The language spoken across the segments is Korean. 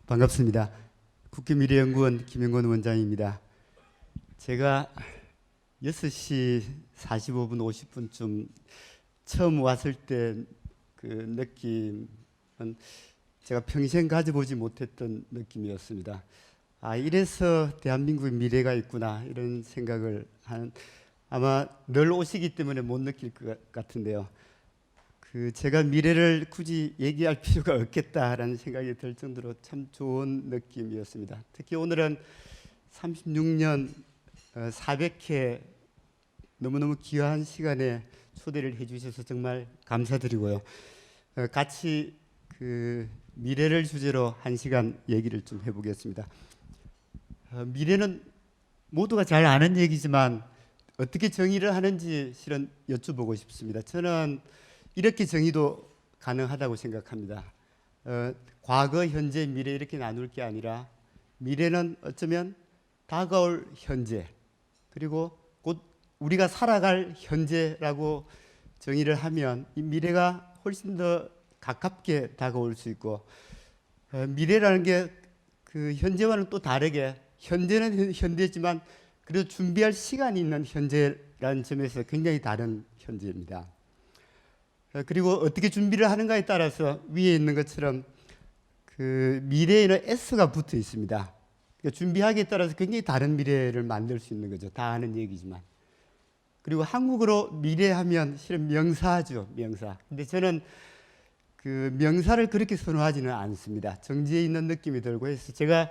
반갑습니다. 국회미래연구원 김영건 원장입니다. 제가 6시 45분, 50분쯤 처음 왔을 때 그 느낌은 제가 평생 가져보지 못했던 느낌이었습니다. 아, 이래서 대한민국의 미래가 있구나, 이런 생각을 아마 늘 오시기 때문에 못 느낄 것 같은데요. 제가 미래를 굳이 얘기할 필요가 없겠다라는 생각이 들 정도로 참 좋은 느낌이었습니다. 특히 오늘은 36년 400회 너무너무 귀한 시간에 초대를 해주셔서 정말 감사드리고요. 같이 미래를 주제로 한 시간 얘기를 좀 해보겠습니다. 미래는 모두가 잘 아는 얘기지만 어떻게 정의를 하는지 실은 여쭤보고 싶습니다. 저는 이렇게 정의도 가능하다고 생각합니다. 과거, 현재, 미래 이렇게 나눌 게 아니라 미래는 어쩌면 다가올 현재, 그리고 곧 우리가 살아갈 현재라고 정의를 하면 이 미래가 훨씬 더 가깝게 다가올 수 있고, 미래라는 게 현재와는 또 다르게 현재는 현재지만 그래도 준비할 시간이 있는 현재라는 점에서 굉장히 다른 현재입니다. 그리고 어떻게 준비를 하는가에 따라서 위에 있는 것처럼 미래에는 S가 붙어 있습니다. 그러니까 준비하기에 따라서 굉장히 다른 미래를 만들 수 있는 거죠. 다 아는 얘기지만. 그리고 한국어로 미래하면 실은 명사죠, 명사. 근데 저는 명사를 그렇게 선호하지는 않습니다. 정지해 있는 느낌이 들고 해서 제가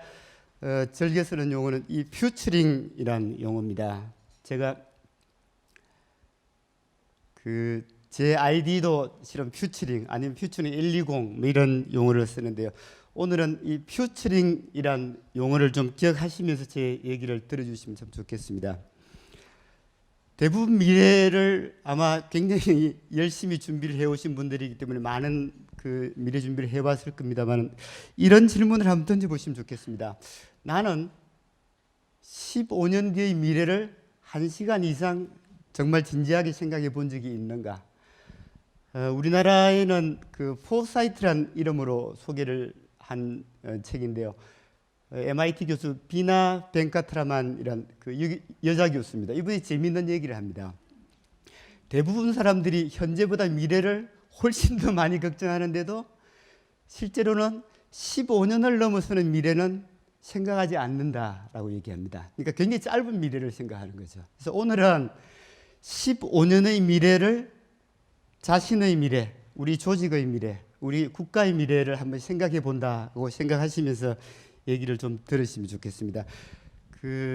즐겨 쓰는 용어는 이 퓨처링이라는 용어입니다. 제가 제 아이디도 실은 퓨처링 아니면 퓨처링 120 뭐 이런 용어를 쓰는데요. 오늘은 이 퓨처링이란 용어를 좀 기억하시면서 제 얘기를 들어주시면 참 좋겠습니다. 대부분 미래를 아마 굉장히 열심히 준비를 해오신 분들이기 때문에 많은 미래 준비를 해왔을 겁니다만, 이런 질문을 한번 던져보시면 좋겠습니다. 나는 15년 뒤의 미래를 1시간 이상 정말 진지하게 생각해 본 적이 있는가? 우리나라에는 포사이트란 이름으로 소개를 한 책인데요. MIT 교수 비나 벤카트라만이란 여자 교수입니다. 이분이 재미있는 얘기를 합니다. 대부분 사람들이 현재보다 미래를 훨씬 더 많이 걱정하는데도 실제로는 15년을 넘어서는 미래는 생각하지 않는다라고 얘기합니다. 그러니까 굉장히 짧은 미래를 생각하는 거죠. 그래서 오늘은 15년의 미래를, 자신의 미래, 우리 조직의 미래, 우리 국가의 미래를 한번 생각해 본다고 생각하시면서 얘기를 좀 들으시면 좋겠습니다.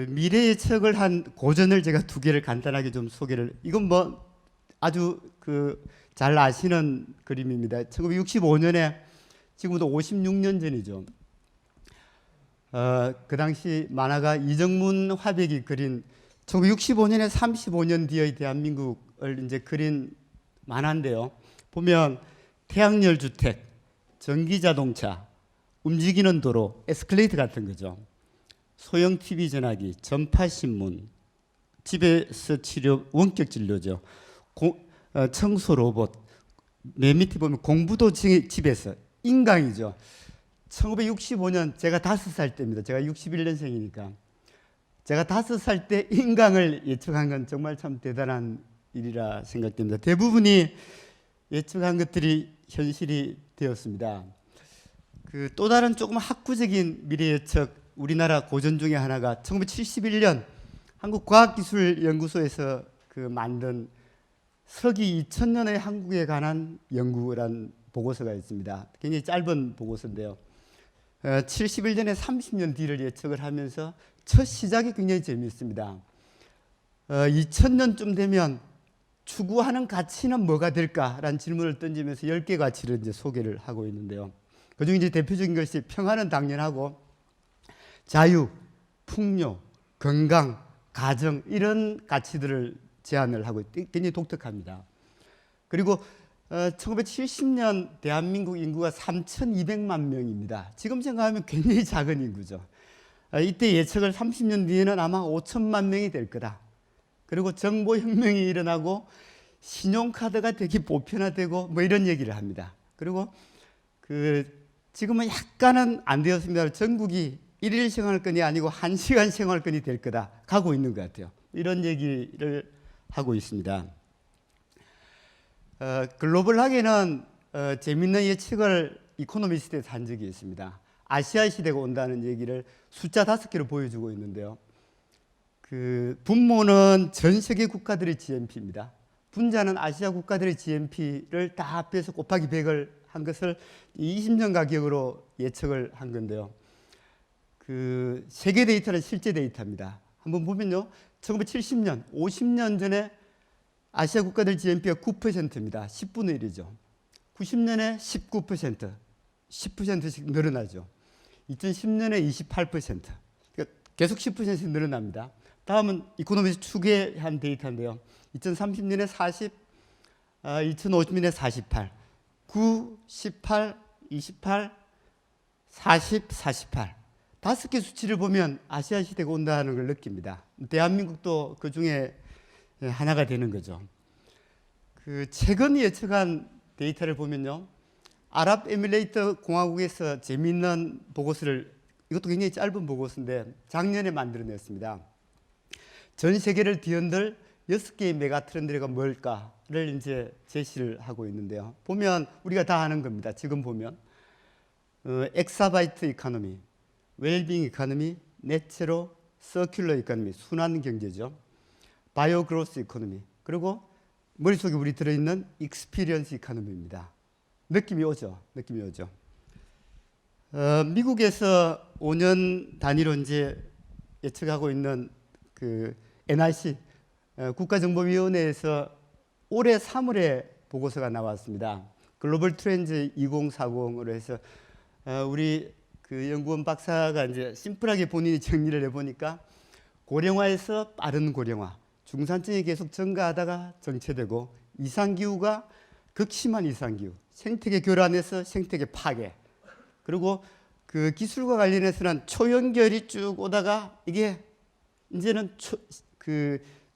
미래 예측을 한 고전을 제가 2개를 간단하게 좀 소개를, 이건 뭐 아주 잘 아시는 그림입니다. 1965년에 지금부터 56년 전이죠. 그 당시 만화가 이정문 화백이 그린 1965년에 35년 뒤의 대한민국을 이제 그린 만화인데요. 보면 태양열 주택, 전기 자동차, 움직이는 도로, 에스컬레이터 같은 거죠. 소형 TV 전화기, 전파 신문, 집에서 치료, 원격 진료죠. 청소 로봇, 맨 밑에 보면 공부도 집에서, 인강이죠. 1965년 제가 5살 때입니다. 제가 61년생이니까. 제가 5살 때 인강을 예측한 건 정말 참 대단한 일이라 생각됩니다. 대부분이 예측한 것들이 현실이 되었습니다. 또 다른 조금 학구적인 미래 예측, 우리나라 고전 중에 하나가 1971년 한국과학기술연구소에서 만든 서기 2000년의 한국에 관한 연구란 보고서가 있습니다. 굉장히 짧은 보고서인데요. 71년에 30년 뒤를 예측을 하면서 첫 시작이 굉장히 재미있습니다. 2000년쯤 되면 추구하는 가치는 뭐가 될까라는 질문을 던지면서 10개 가치를 이제 소개를 하고 있는데요. 그중에 이제 대표적인 것이 평화는 당연하고 자유, 풍요, 건강, 가정, 이런 가치들을 제안을 하고 굉장히 독특합니다. 그리고 1970년 대한민국 인구가 3,200만 명입니다. 지금 생각하면 굉장히 작은 인구죠. 이때 예측을 30년 뒤에는 아마 5천만 명이 될 거다. 그리고 정보혁명이 일어나고 신용카드가 되게 보편화되고 뭐 이런 얘기를 합니다. 그리고 지금은 약간은 안 되었습니다. 전국이 1일 생활권이 아니고 1시간 생활권이 될 거다 가고 있는 것 같아요. 이런 얘기를 하고 있습니다. 글로벌하게는 재밌는 예측을 이코노미스트에서 한 적이 있습니다. 아시아 시대가 온다는 얘기를 숫자 5개로 보여주고 있는데요. 그 분모는 전 세계 국가들의 GNP입니다. 분자는 아시아 국가들의 GNP를 다 합해서 곱하기 100을 한 것을 20년 가격으로 예측을 한 건데요. 그 세계 데이터는 실제 데이터입니다. 한번 보면요. 1970년, 50년 전에 아시아 국가들 GNP가 9%입니다. 10분의 1이죠. 90년에 19%, 10%씩 늘어나죠. 2010년에 28%, 그러니까 계속 10%씩 늘어납니다. 다음은 이코노미스트 추계한 데이터인데요. 2030년에 40, 2050년에 48, 9, 18, 28, 40, 48. 5개 수치를 보면 아시아 시대가 온다는 걸 느낍니다. 대한민국도 그 중에 하나가 되는 거죠. 그 최근 예측한 데이터를 보면요. 아랍에미레이트 공화국에서 재미있는 보고서를, 이것도 굉장히 짧은 보고서인데 작년에 만들어냈습니다. 전 세계를 뒤흔들 6개의 메가 트렌드가 뭘까를 이제 제시를 하고 있는데요. 보면 우리가 다 아는 겁니다. 지금 보면 엑사바이트 이코노미, 웰빙 이코노미, 네체로 서큘러 이코노미, 순환 경제죠. 바이오 그로스 이코노미, 그리고 머릿속에 우리 들어있는 익스피리언스 이코노미입니다. 느낌이 오죠. 느낌이 오죠. 미국에서 5년 단위로 이제 예측하고 있는 그 NIC 국가정보위원회에서 올해 3월에 보고서가 나왔습니다. 글로벌 트렌드 2040으로 해서 우리 그 연구원 박사가 이제 심플하게 본인이 정리를 해보니까 고령화에서 빠른 고령화, 중산층이 계속 증가하다가 정체되고 이상기후가 극심한 이상기후, 생태계 교란에서 생태계 파괴, 그리고 그 기술과 관련해서는 초연결이 쭉 오다가 이게 이제는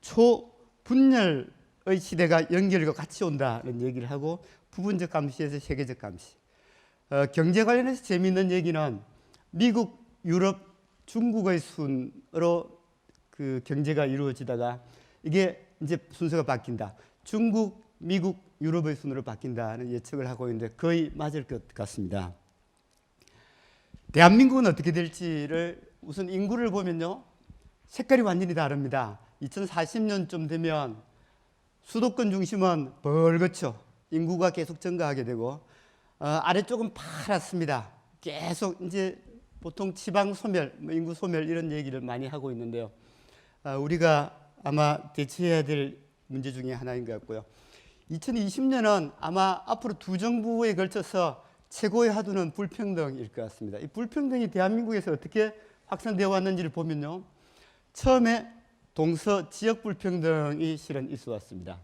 초분열의 시대가 연결과 같이 온다는 얘기를 하고 부분적 감시에서 세계적 감시. 경제 관련해서 재미있는 얘기는 미국, 유럽, 중국의 순으로 그 경제가 이루어지다가 이게 이제 순서가 바뀐다. 중국, 미국, 유럽의 순으로 바뀐다는 예측을 하고 있는데 거의 맞을 것 같습니다. 대한민국은 어떻게 될지를 우선 인구를 보면요. 색깔이 완전히 다릅니다. 2040년쯤 되면 수도권 중심은 벌겋죠. 인구가 계속 증가하게 되고 아래쪽은 파랗습니다. 계속 이제 보통 지방 소멸, 인구 소멸 이런 얘기를 많이 하고 있는데요. 우리가 아마 대처해야 될 문제 중에 하나인 것 같고요. 2020년은 아마 앞으로 두 정부에 걸쳐서 최고의 화두는 불평등일 것 같습니다. 이 불평등이 대한민국에서 어떻게 확산되어 왔는지를 보면요. 처음에 동서 지역 불평등이 실은 있어 왔습니다.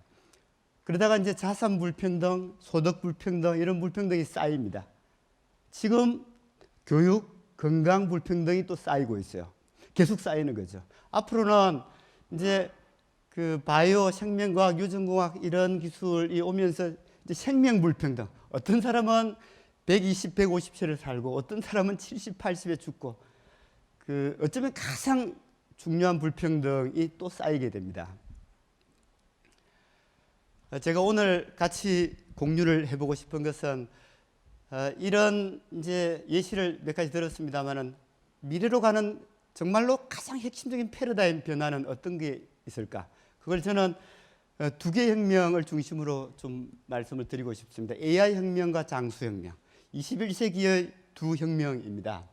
그러다가 이제 자산 불평등, 소득 불평등 이런 불평등이 쌓입니다. 지금 교육, 건강 불평등이 또 쌓이고 있어요. 계속 쌓이는 거죠. 앞으로는 이제 그 바이오, 생명과학, 유전공학 이런 기술이 오면서 이제 생명 불평등. 어떤 사람은 120, 150세를 살고 어떤 사람은 70, 80에 죽고 그 어쩌면 가장 중요한 불평등이 또 쌓이게 됩니다. 제가 오늘 같이 공유를 해보고 싶은 것은 이런 이제 예시를 몇 가지 들었습니다만은 미래로 가는 정말로 가장 핵심적인 패러다임 변화는 어떤 게 있을까? 그걸 저는 두 개의 혁명을 중심으로 좀 말씀을 드리고 싶습니다. AI 혁명과 장수 혁명. 21세기의 두 혁명입니다.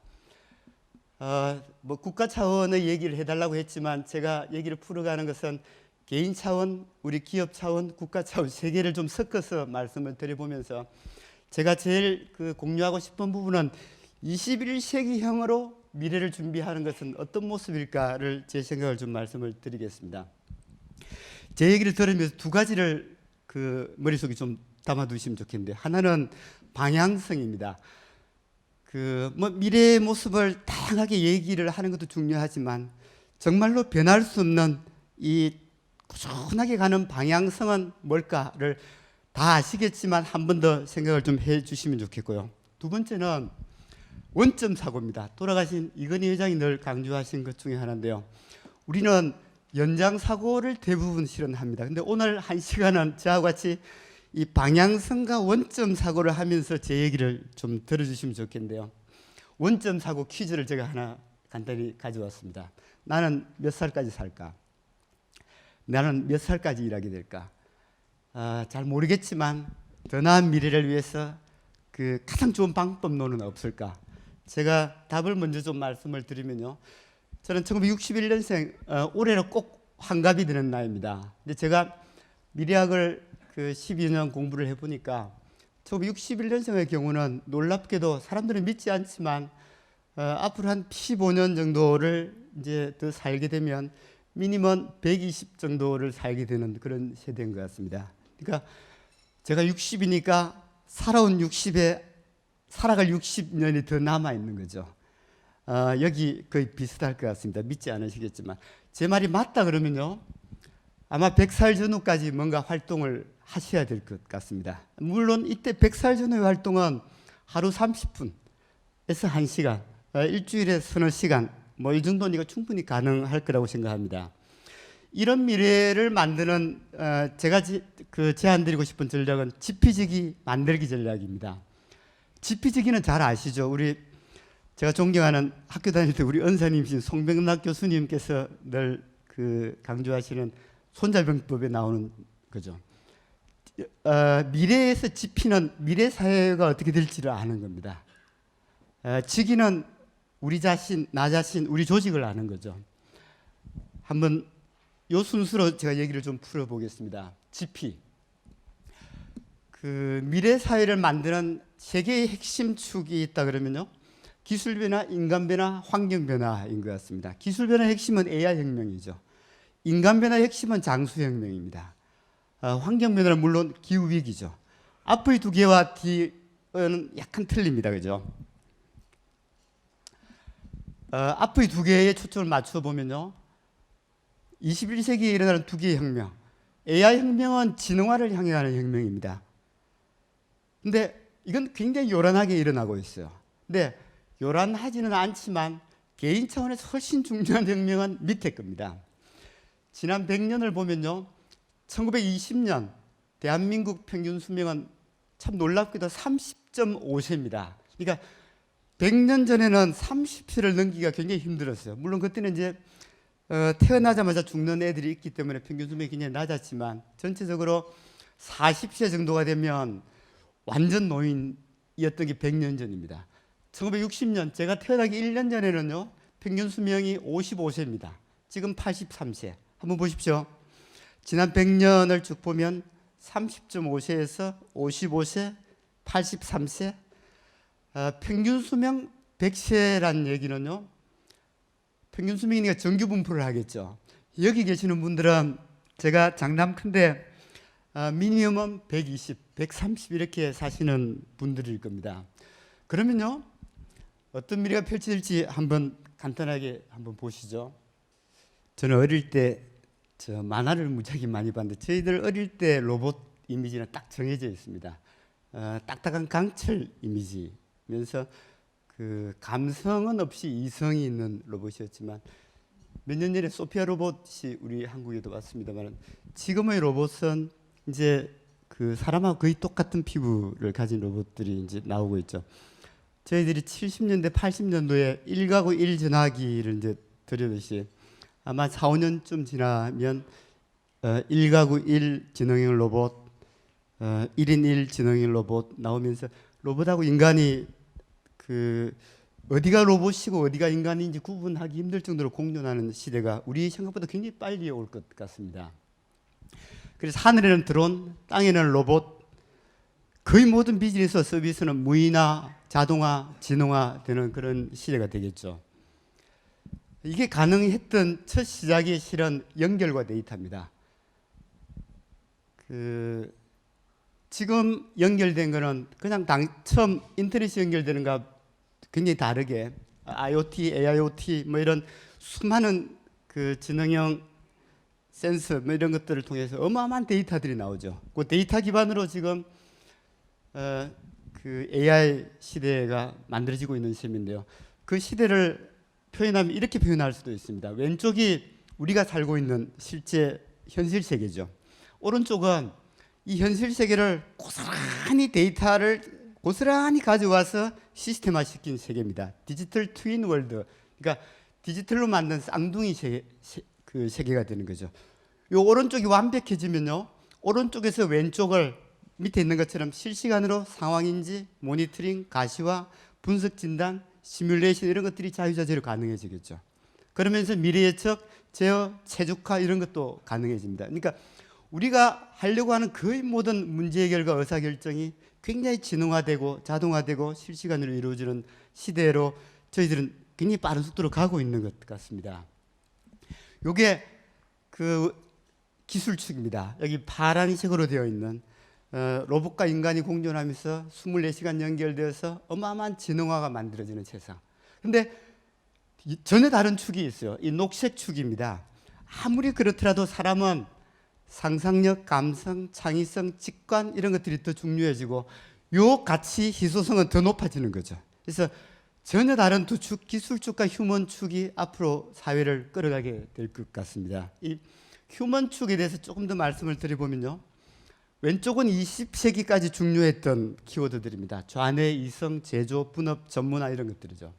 뭐 국가 차원의 얘기를 해달라고 했지만 제가 얘기를 풀어가는 것은 개인 차원, 우리 기업 차원, 국가 차원 세 개를 좀 섞어서 말씀을 드려보면서 제가 제일 그 공유하고 싶은 부분은 21세기형으로 미래를 준비하는 것은 어떤 모습일까를 제 생각을 좀 말씀을 드리겠습니다. 제 얘기를 들으면서 두 가지를 그 머릿속에 좀 담아두시면 좋겠는데 하나는 방향성입니다. 그 뭐 미래의 모습을 다양하게 얘기를 하는 것도 중요하지만 정말로 변할 수 없는 이 꾸준하게 가는 방향성은 뭘까를 다 아시겠지만 한 번 더 생각을 좀 해주시면 좋겠고요. 두 번째는 원점 사고입니다. 돌아가신 이건희 회장이 늘 강조하신 것 중에 하나인데요. 우리는 연장 사고를 대부분 실현합니다. 근데 오늘 한 시간은 저와 같이 이 방향성과 원점 사고를 하면서 제 얘기를 좀 들어주시면 좋겠는데요. 원점 사고 퀴즈를 제가 하나 간단히 가져왔습니다. 나는 몇 살까지 살까? 나는 몇 살까지 일하게 될까? 잘 모르겠지만 더 나은 미래를 위해서 그 가장 좋은 방법론은 없을까? 제가 답을 먼저 좀 말씀을 드리면요. 저는 1961년생, 올해는 꼭 환갑이 되는 나이입니다. 근데 제가 미래학을 그 12년 공부를 해보니까 1961년생의 경우는 놀랍게도 사람들은 믿지 않지만 앞으로 한 15년 정도를 이제 더 살게 되면 미니멈 120 정도를 살게 되는 그런 세대인 것 같습니다. 그러니까 제가 60이니까 살아갈 60년이 더 남아 있는 거죠. 여기 거의 비슷할 것 같습니다. 믿지 않으시겠지만 제 말이 맞다 그러면요, 아마 100살 전후까지 뭔가 활동을 하셔야 될 것 같습니다. 물론 이때 100살 전후의 활동은 하루 30분에서 1시간, 일주일에 서너 시간, 뭐 이 정도니까 충분히 가능할 거라고 생각합니다. 이런 미래를 만드는 제가 제안드리고 싶은 전략은 지피지기 만들기 전략입니다. 지피지기는 잘 아시죠? 제가 존경하는 학교 다닐 때 우리 은사님이신 송병락 교수님께서 늘 강조하시는 손자병법에 나오는 거죠. 미래에서 지피는 미래 사회가 어떻게 될지를 아는 겁니다. 지기는 우리 자신, 나 자신, 우리 조직을 아는 거죠. 한번 요 순서로 제가 얘기를 좀 풀어보겠습니다. 지피. 미래 사회를 만드는 세 개의 핵심 축이 있다 그러면요, 기술 변화, 인간 변화, 환경 변화인 것 같습니다. 기술 변화의 핵심은 AI 혁명이죠. 인간 변화의 핵심은 장수 혁명입니다. 환경 변화는 물론 기후 위기죠. 앞의 두 개와 뒤는 약간 틀립니다, 그죠? 앞의 두 개에 초점을 맞춰 보면요, 21세기에 일어나는 두 개의 혁명, AI 혁명은 지능화를 향해 가는 혁명입니다. 근데 이건 굉장히 요란하게 일어나고 있어요. 근데 요란하지는 않지만 개인 차원에서 훨씬 중요한 혁명은 밑에 겁니다. 지난 100년을 보면요, 1920년 대한민국 평균 수명은 참 놀랍게도 30.5세입니다. 그러니까 100년 전에는 30세를 넘기기가 굉장히 힘들었어요. 물론 그때는 이제 태어나자마자 죽는 애들이 있기 때문에 평균 수명이 굉장히 낮았지만 전체적으로 40세 정도가 되면 완전 노인이었던 게 100년 전입니다. 1960년 제가 태어나기 1년 전에는요, 평균 수명이 55세입니다. 지금 83세. 한번 보십시오. 지난 100년을 쭉 보면 30.5세에서 55세, 83세, 평균 수명 100세란 얘기는요, 평균 수명이니까 정규 분포를 하겠죠. 여기 계시는 분들은 제가 장담컨대 미니멈은 120, 130 이렇게 사시는 분들일 겁니다. 그러면요, 어떤 미래가 펼쳐질지 한번 간단하게 한번 보시죠. 저는 어릴 때 만화를 무지하게 많이 봤는데 저희들 어릴 때 로봇 이미지는 딱 정해져 있습니다. 딱딱한 강철 이미지면서 감성은 없이 이성이 있는 로봇이었지만 몇 년 전에 소피아 로봇이 우리 한국에도 왔습니다만 지금의 로봇은 이제 사람하고 거의 똑같은 피부를 가진 로봇들이 이제 나오고 있죠. 저희들이 70년대, 80년도에 1가구 1 전화기를 이제 들여듯이 아마 4, 5년쯤 지나면 1가구 1 지능형 로봇, 1인 1 지능형 로봇 나오면서 로봇하고 인간이 어디가 로봇이고 어디가 인간인지 구분하기 힘들 정도로 공존하는 시대가 우리 생각보다 굉장히 빨리 올 것 같습니다. 그래서 하늘에는 드론, 땅에는 로봇, 거의 모든 비즈니스 서비스는 무인화, 자동화, 지능화 되는 그런 시대가 되겠죠. 이게 가능했던 첫 시작이 실은 연결과 데이터입니다. 지금 연결된 거는 그냥 처음 인터넷이 연결되는 거 굉장히 다르게 IoT, AIoT 뭐 이런 수많은 지능형 센서 뭐 이런 것들을 통해서 어마어마한 데이터들이 나오죠. 그 데이터 기반으로 지금 그 AI 시대가 만들어지고 있는 셈인데요. 그 시대를 표현하면 이렇게 표현할 수도 있습니다. 왼쪽이 우리가 살고 있는 실제 현실 세계죠. 오른쪽은 이 현실 세계를 고스란히 데이터를 고스란히 가져와서 시스템화 시킨 세계입니다. 디지털 트윈 월드. 그러니까 디지털로 만든 쌍둥이 그 세계가 되는 거죠. 요 오른쪽이 완벽해지면요, 오른쪽에서 왼쪽을 밑에 있는 것처럼 실시간으로 상황인지, 모니터링, 가시화, 분석 진단, 시뮬레이션 이런 것들이 자유자재로 가능해지겠죠. 그러면서 미래 예측, 제어, 최적화 이런 것도 가능해집니다. 그러니까 우리가 하려고 하는 거의 모든 문제 해결과 의사결정이 굉장히 지능화되고 자동화되고 실시간으로 이루어지는 시대로 저희들은 굉장히 빠른 속도로 가고 있는 것 같습니다. 이게 그 기술축입니다. 여기 파란색으로 되어 있는 로봇과 인간이 공존하면서 24시간 연결되어서 어마어마한 지능화가 만들어지는 세상. 그런데 전혀 다른 축이 있어요. 이 녹색 축입니다. 아무리 그렇더라도 사람은 상상력, 감성, 창의성, 직관 이런 것들이 더 중요해지고 요 가치, 희소성은 더 높아지는 거죠. 그래서 전혀 다른 두 축, 기술축과 휴먼 축이 앞으로 사회를 끌어가게 될 것 같습니다. 이 휴먼 축에 대해서 조금 더 말씀을 드려보면요, 왼쪽은 20세기까지 중요했던 키워드들입니다. 좌뇌, 이성, 제조, 분업, 전문화 이런 것들이죠.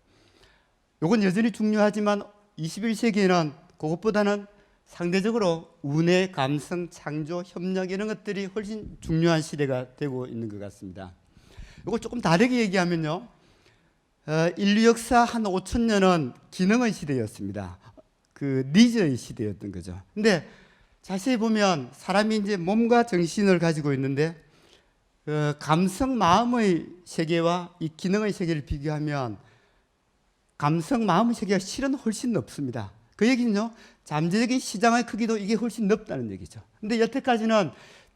이건 여전히 중요하지만 21세기에는 그것보다는 상대적으로 우뇌, 감성, 창조, 협력 이런 것들이 훨씬 중요한 시대가 되고 있는 것 같습니다. 이걸 조금 다르게 얘기하면요, 인류 역사 한 5,000년은 기능의 시대였습니다. 그 니즈의 시대였던 거죠. 근데 자세히 보면 사람이 이제 몸과 정신을 가지고 있는데 감성, 마음의 세계와 이 기능의 세계를 비교하면 감성, 마음의 세계가 실은 훨씬 높습니다. 그 얘기는요, 잠재적인 시장의 크기도 이게 훨씬 높다는 얘기죠. 근데 여태까지는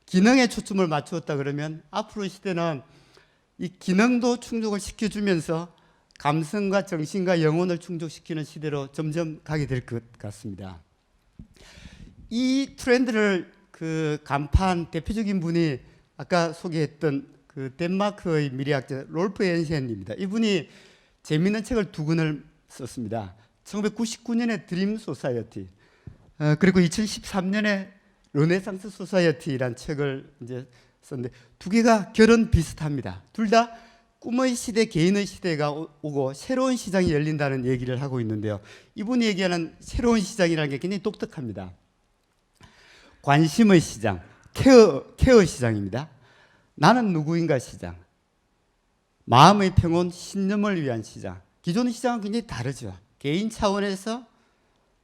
기능에 초점을 맞추었다 그러면 앞으로 시대는 이 기능도 충족을 시켜주면서 감성과 정신과 영혼을 충족시키는 시대로 점점 가게 될 것 같습니다. 이 트렌드를 그 간파한 대표적인 분이 아까 소개했던 그 덴마크의 미래학자 롤프 엔센입니다. 이분이 재미있는 책을 두 권을 썼습니다. 1999년에 드림 소사이어티, 그리고 2013년에 르네상스 소사이어티라는 책을 이제 썼는데 두 개가 결은 비슷합니다. 둘 다 꿈의 시대, 개인의 시대가 오고 새로운 시장이 열린다는 얘기를 하고 있는데요. 이분이 얘기하는 새로운 시장이라는 게 굉장히 독특합니다. 관심의 시장, 케어 시장입니다. 나는 누구인가 시장, 마음의 평온, 신념을 위한 시장. 기존의 시장은 굉장히 다르죠. 개인 차원에서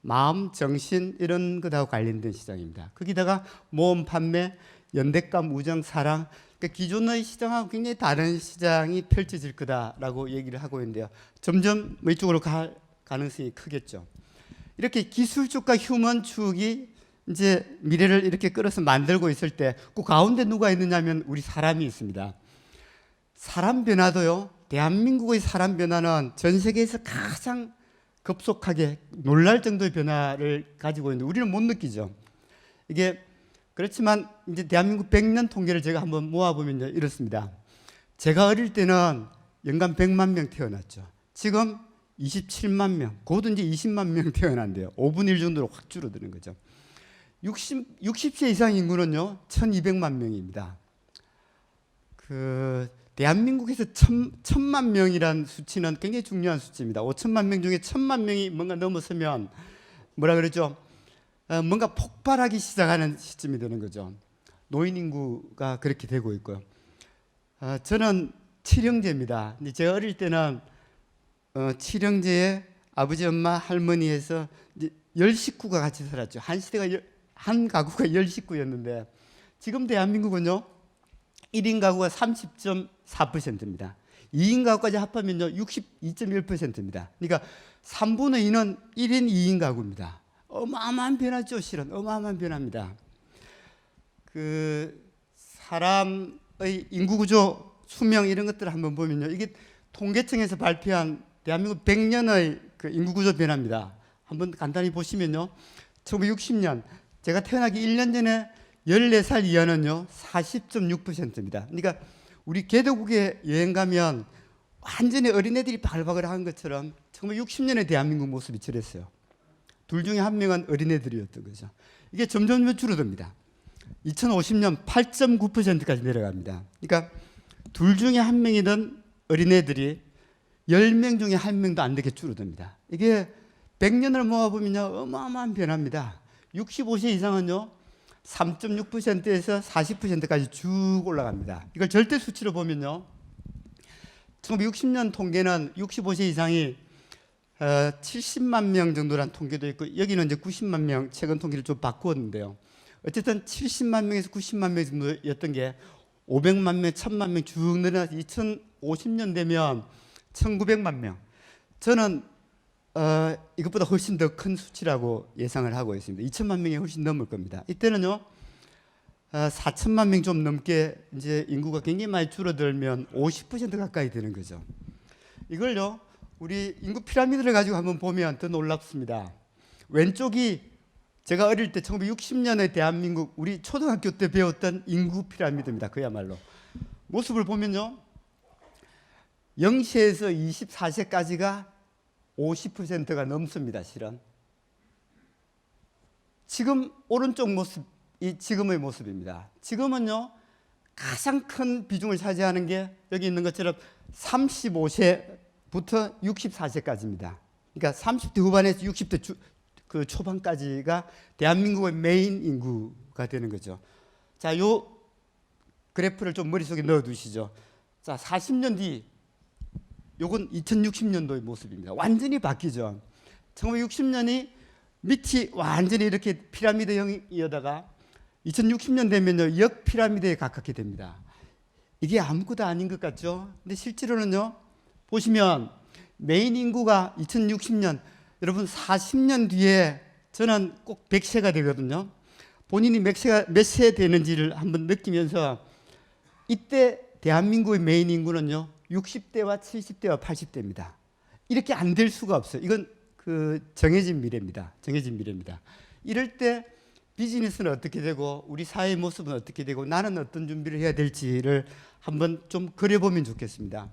마음, 정신 이런 것하고 관련된 시장입니다. 거기다가 모험, 판매, 연대감, 우정, 사랑, 그러니까 기존의 시장하고 굉장히 다른 시장이 펼쳐질 거다라고 얘기를 하고 있는데요. 점점 이쪽으로 갈 가능성이 크겠죠. 이렇게 기술축과 휴먼 축이 이제 미래를 이렇게 끌어서 만들고 있을 때 그 가운데 누가 있느냐면 우리 사람이 있습니다. 사람 변화도요, 대한민국의 사람 변화는 전 세계에서 가장 급속하게 놀랄 정도의 변화를 가지고 있는데 우리는 못 느끼죠. 이게 그렇지만 이제 대한민국 100년 통계를 제가 한번 모아보면 이렇습니다. 제가 어릴 때는 연간 100만 명 태어났죠. 지금 27만 명, 곧 이제 20만 명 태어난대요. 5분의 1 정도로 확 줄어드는 거죠. 60세 이상 인구는요, 1200만 명입니다. 그 대한민국에서 1000만 명이란 수치는 굉장히 중요한 수치입니다. 5천만 명 중에 1000만 명이 뭔가 넘어서면 뭐라 그러죠? 뭔가 폭발하기 시작하는 시점이 되는 거죠. 노인 인구가 그렇게 되고 있고요. 저는 칠형제입니다. 제가 어릴 때는 칠형제에 아버지, 엄마, 할머니 해서 이제 10식구가 같이 살았죠. 한 시대가 한 가구가 10식구였는데 지금 대한민국은요, 1인 가구가 30.4%입니다. 2인 가구까지 합하면요 62.1%입니다. 그러니까 3분의 2는 1인 2인 가구입니다. 어마어마한 변화죠. 실은 어마어마한 변화입니다. 그 사람의 인구구조, 수명 이런 것들을 한번 보면요, 이게 통계청에서 발표한 대한민국 100년의 그 인구구조 변화입니다. 한번 간단히 보시면요, 1960년 제가 태어나기 1년 전에 14살 이하는요 40.6%입니다. 그러니까 우리 개도국에 여행 가면 완전히 어린애들이 바글바글한 것처럼 1960년의 대한민국 모습이 저랬어요. 둘 중에 한 명은 어린애들이었던 거죠. 이게 점점 줄어듭니다. 2050년 8.9%까지 내려갑니다. 그러니까 둘 중에 한 명이던 어린애들이 10명 중에 한 명도 안 되게 줄어듭니다. 이게 100년을 모아보면요, 어마어마한 변화입니다. 65세 이상은요, 3.6%에서 40%까지 쭉 올라갑니다. 이걸 절대 수치로 보면요, 1960년 통계는 65세 이상이 70만 명 정도란 통계도 있고, 여기는 이제 90만 명 최근 통계를 좀 바꾸었는데요. 어쨌든 70만 명에서 90만 명 정도였던 게 500만 명, 1000만 명 쭉 늘어나서 2050년 되면 1900만 명. 저는 이것보다 훨씬 더 큰 수치라고 예상을 하고 있습니다. 2000만 명이 훨씬 넘을 겁니다. 이때는요, 4000만 명 좀 넘게 이제 인구가 굉장히 많이 줄어들면 50% 가까이 되는 거죠. 이걸요, 우리 인구 피라미드를 가지고 한번 보면 더 놀랍습니다. 왼쪽이 제가 어릴 때 1960년의 대한민국 우리 초등학교 때 배웠던 인구 피라미드입니다. 그야말로 모습을 보면요, 0세에서 24세까지가 50%가 넘습니다. 실은 지금 오른쪽 모습이 지금의 모습입니다. 지금은요, 가장 큰 비중을 차지하는 게 여기 있는 것처럼 35세부터 64세까지입니다. 그러니까 30대 후반에서 60대 그 초반까지가 대한민국의 메인 인구가 되는 거죠. 자, 요 그래프를 좀 머릿속에 넣어 두시죠. 자, 40년 뒤 요건 2060년도의 모습입니다. 완전히 바뀌죠. 1960년이 밑이 완전히 이렇게 피라미드형이다가 2060년 되면요, 역 피라미드에 가깝게 됩니다. 이게 아무것도 아닌 것 같죠? 근데 실제로는요, 보시면 메인 인구가 2060년, 여러분 40년 뒤에 저는 꼭 100세가 되거든요. 본인이 몇 세 되는지를 한번 느끼면서 이때 대한민국의 메인 인구는요, 60대와 70대와 80대입니다. 이렇게 안 될 수가 없어요. 이건 그 정해진 미래입니다. 정해진 미래입니다. 이럴 때 비즈니스는 어떻게 되고 우리 사회의 모습은 어떻게 되고 나는 어떤 준비를 해야 될지를 한번 좀 그려보면 좋겠습니다.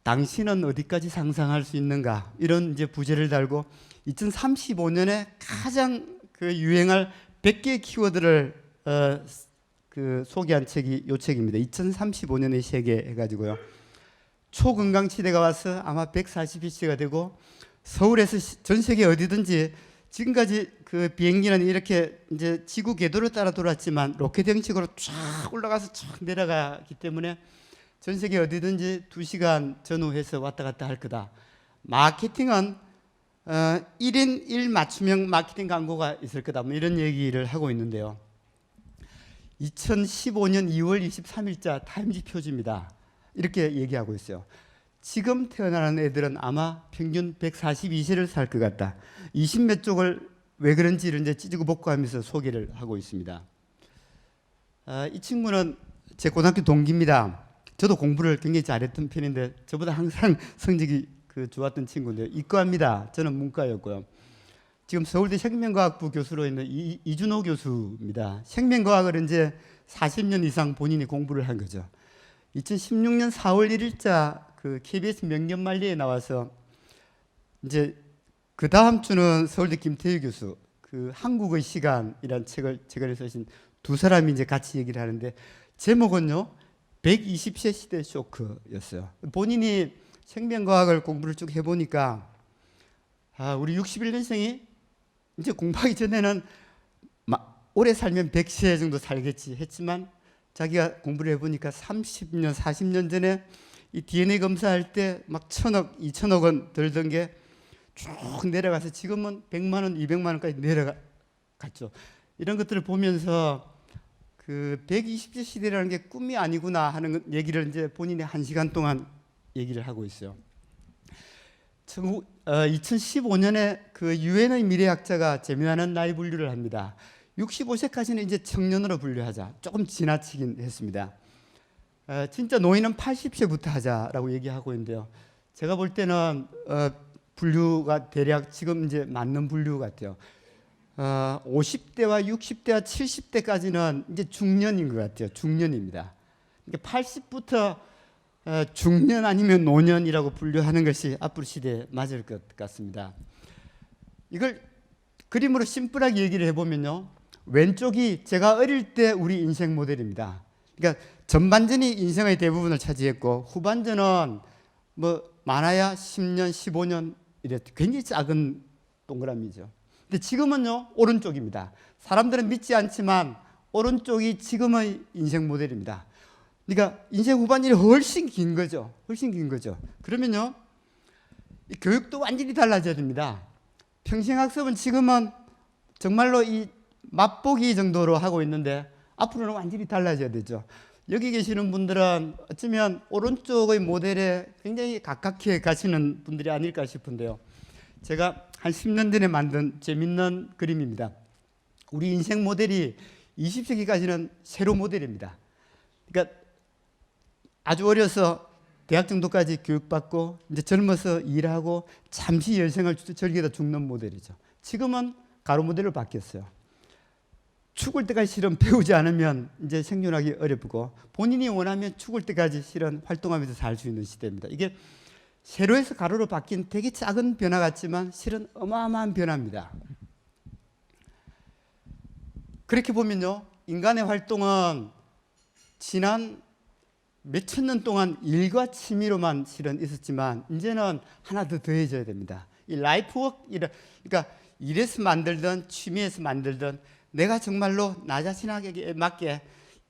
당신은 어디까지 상상할 수 있는가? 이런 이제 부제를 달고 2035년에 가장 그 유행할 100개의 키워드를 그 소개한 책이 이 책입니다. 2035년의 세계 해가지고요. 초건강 시대가 와서 아마 140일째가 되고 서울에서 전 세계 어디든지 지금까지 그 비행기는 이렇게 이제 지구 궤도를 따라 돌았지만 로켓 형식으로 쫙 올라가서 쫙 내려가기 때문에 전 세계 어디든지 2시간 전후해서 왔다 갔다 할 거다. 마케팅은 1인 1 맞춤형 마케팅 광고가 있을 거다. 뭐 이런 얘기를 하고 있는데요. 2015년 2월 23일자 타임지 표지입니다. 이렇게 얘기하고 있어요. 지금 태어나는 애들은 아마 평균 142세를 살 것 같다. 20몇 쪽을 왜 그런지를 이제 찢고 복구하면서 소개를 하고 있습니다. 이 친구는 제 고등학교 동기입니다. 저도 공부를 굉장히 잘했던 편인데 저보다 항상 성적이 좋았던 친구인데요. 이과입니다. 저는 문과였고요. 지금 서울대 생명과학부 교수로 있는 이준호 교수입니다. 생명과학을 이제 40년 이상 본인이 공부를 한 거죠. 2016년 4월 1일자 그 KBS 명년만리에 나와서 이제 그 다음 주는 서울대 김태유 교수 그 한국의 시간이라는 책을 제가 쓰신 두 사람이 이제 같이 얘기를 하는데 제목은요 120세 시대 쇼크였어요. 본인이 생명과학을 공부를 쭉 해보니까 우리 61년생이 이제 공부하기 전에는 오래 살면 100세 정도 살겠지 했지만 자기가 공부를 해보니까 30년, 40년 전에 이 DNA 검사할 때 막 1000억, 2000억 원 들던 게 쭉 내려가서 지금은 100만 원, 200만 원까지 내려갔죠. 이런 것들을 보면서 그 120세 시대라는 게 꿈이 아니구나 하는 얘기를 이제 본인이 1시간 동안 얘기를 하고 있어요. 2015년에 그 유엔의 미래학자가 재미나는 나이 분류를 합니다. 65세까지는 이제 청년으로 분류하자. 조금 지나치긴 했습니다. 진짜 노인은 80세부터 하자라고 얘기하고 있는데요. 제가 볼 때는 분류가 대략 지금 이제 맞는 분류 같아요. 50대와 60대와 70대까지는 이제 중년인 것 같아요. 중년입니다. 그러니까 80부터 중년 아니면 노년이라고 분류하는 것이 앞으로 시대에 맞을 것 같습니다. 이걸 그림으로 심플하게 얘기를 해보면요, 왼쪽이 제가 어릴 때 우리 인생 모델입니다. 그러니까 전반전이 인생의 대부분을 차지했고 후반전은 뭐 많아야 10년, 15년 이래 굉장히 작은 동그라미죠. 근데 지금은요 오른쪽입니다. 사람들은 믿지 않지만 오른쪽이 지금의 인생 모델입니다. 그러니까 인생 후반전이 훨씬 긴 거죠. 훨씬 긴 거죠. 그러면요 이 교육도 완전히 달라져야 됩니다. 평생학습은 지금은 정말로 이 맛보기 정도로 하고 있는데 앞으로는 완전히 달라져야 되죠. 여기 계시는 분들은 어쩌면 오른쪽의 모델에 굉장히 가깝게 가시는 분들이 아닐까 싶은데요. 제가 한 10년 전에 만든 재밌는 그림입니다. 우리 인생 모델이 20세기까지는 세로 모델입니다. 그러니까 아주 어려서 대학 정도까지 교육받고 이제 젊어서 일하고 잠시 여생을 즐기다 죽는 모델이죠. 지금은 가로 모델로 바뀌었어요. 죽을 때까지 실은 배우지 않으면 이제 생존하기 어렵고 본인이 원하면 죽을 때까지 실은 활동하면서 살 수 있는 시대입니다. 이게 세로에서 가로로 바뀐 되게 작은 변화 같지만 실은 어마어마한 변화입니다. 그렇게 보면요, 인간의 활동은 지난 몇천 년 동안 일과 취미로만 실은 있었지만 이제는 하나 더 더해져야 됩니다. 이 라이프워크, 그러니까 일에서 만들든 취미에서 만들든 내가 정말로 나 자신에게 맞게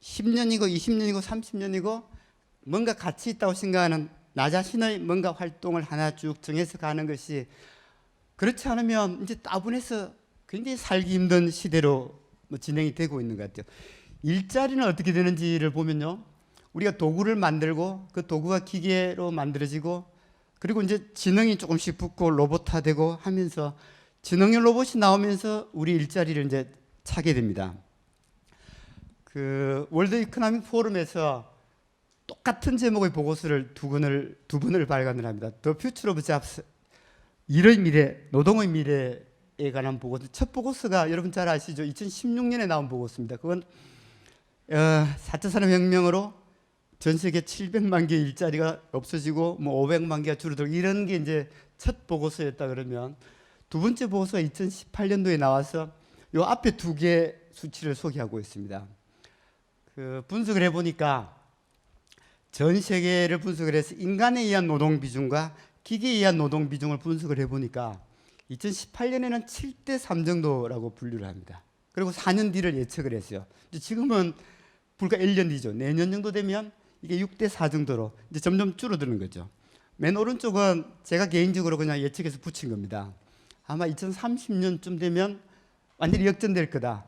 10년이고 20년이고 30년이고 뭔가 가치 있다고 생각하는 나 자신의 뭔가 활동을 하나 쭉 정해서 가는 것이, 그렇지 않으면 이제 따분해서 굉장히 살기 힘든 시대로 진행이 되고 있는 것 같아요. 일자리는 어떻게 되는지를 보면요, 우리가 도구를 만들고 그 도구가 기계로 만들어지고 그리고 이제 지능이 조금씩 붙고 로봇화되고 하면서 지능형 로봇이 나오면서 우리 일자리를 이제 차게 됩니다. 그 월드 이코노믹 포럼에서 똑같은 제목의 보고서를 두 번을 발간을 합니다. The Future of Jobs, 일의 미래, 노동의 미래에 관한 보고서. 첫 보고서가 여러분 잘 아시죠? 2016년에 나온 보고서입니다. 그건 4차 산업혁명으로 전 세계 700만 개의 일자리가 없어지고 뭐 500만 개가 줄어들고 이런 게 이제 첫 보고서였다 그러면, 두 번째 보고서가 2018년도에 나와서 요 앞에 두 개 수치를 소개하고 있습니다. 그 분석을 해보니까 전 세계를 분석을 해서 인간에 의한 노동 비중과 기계에 의한 노동 비중을 분석을 해보니까 2018년에는 7대 3 정도라고 분류를 합니다. 그리고 4년 뒤를 예측을 했어요. 지금은 불과 1년 뒤죠. 내년 정도 되면 이게 6대 4 정도로 이제 점점 줄어드는 거죠. 맨 오른쪽은 제가 개인적으로 그냥 예측해서 붙인 겁니다. 아마 2030년쯤 되면 완전히 역전될 거다.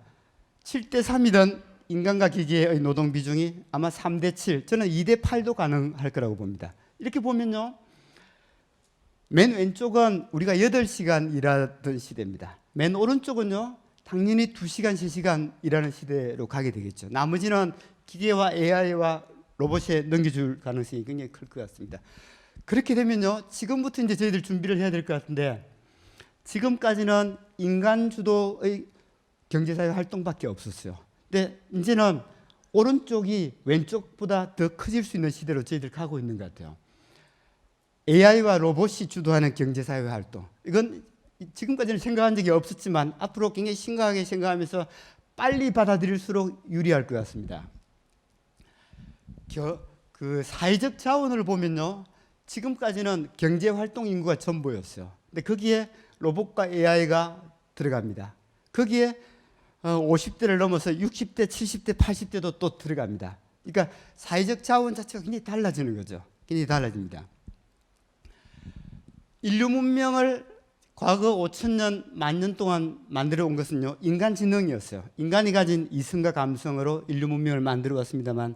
7대 3이던 인간과 기계의 노동 비중이 아마 3대 7, 저는 2대 8도 가능할 거라고 봅니다. 이렇게 보면요, 맨 왼쪽은 우리가 8시간 일하던 시대입니다. 맨 오른쪽은요, 당연히 2시간, 3시간 일하는 시대로 가게 되겠죠. 나머지는 기계와 AI와 로봇에 넘겨줄 가능성이 굉장히 클 것 같습니다. 그렇게 되면요, 지금부터 이제 저희들 준비를 해야 될 것 같은데, 지금까지는 인간 주도의 경제사회 활동밖에 없었어요. 근데 이제는 오른쪽이 왼쪽보다 더 커질 수 있는 시대로 저희들 가고 있는 것 같아요. AI와 로봇이 주도하는 경제사회 활동, 이건 지금까지는 생각한 적이 없었지만 앞으로 굉장히 심각하게 생각하면서 빨리 받아들일수록 유리할 것 같습니다. 그 사회적 자원을 보면요, 지금까지는 경제활동 인구가 전부였어요. 근데 거기에 로봇과 AI가 들어갑니다. 거기에 50대를 넘어서 60대, 70대, 80대도 또 들어갑니다. 그러니까 사회적 자원 자체가 굉장히 달라지는 거죠. 굉장히 달라집니다. 인류 문명을 과거 5천년, 만년 동안 만들어 온 것은요, 인간지능이었어요. 인간이 가진 이성과 감성으로 인류 문명을 만들어 왔습니다만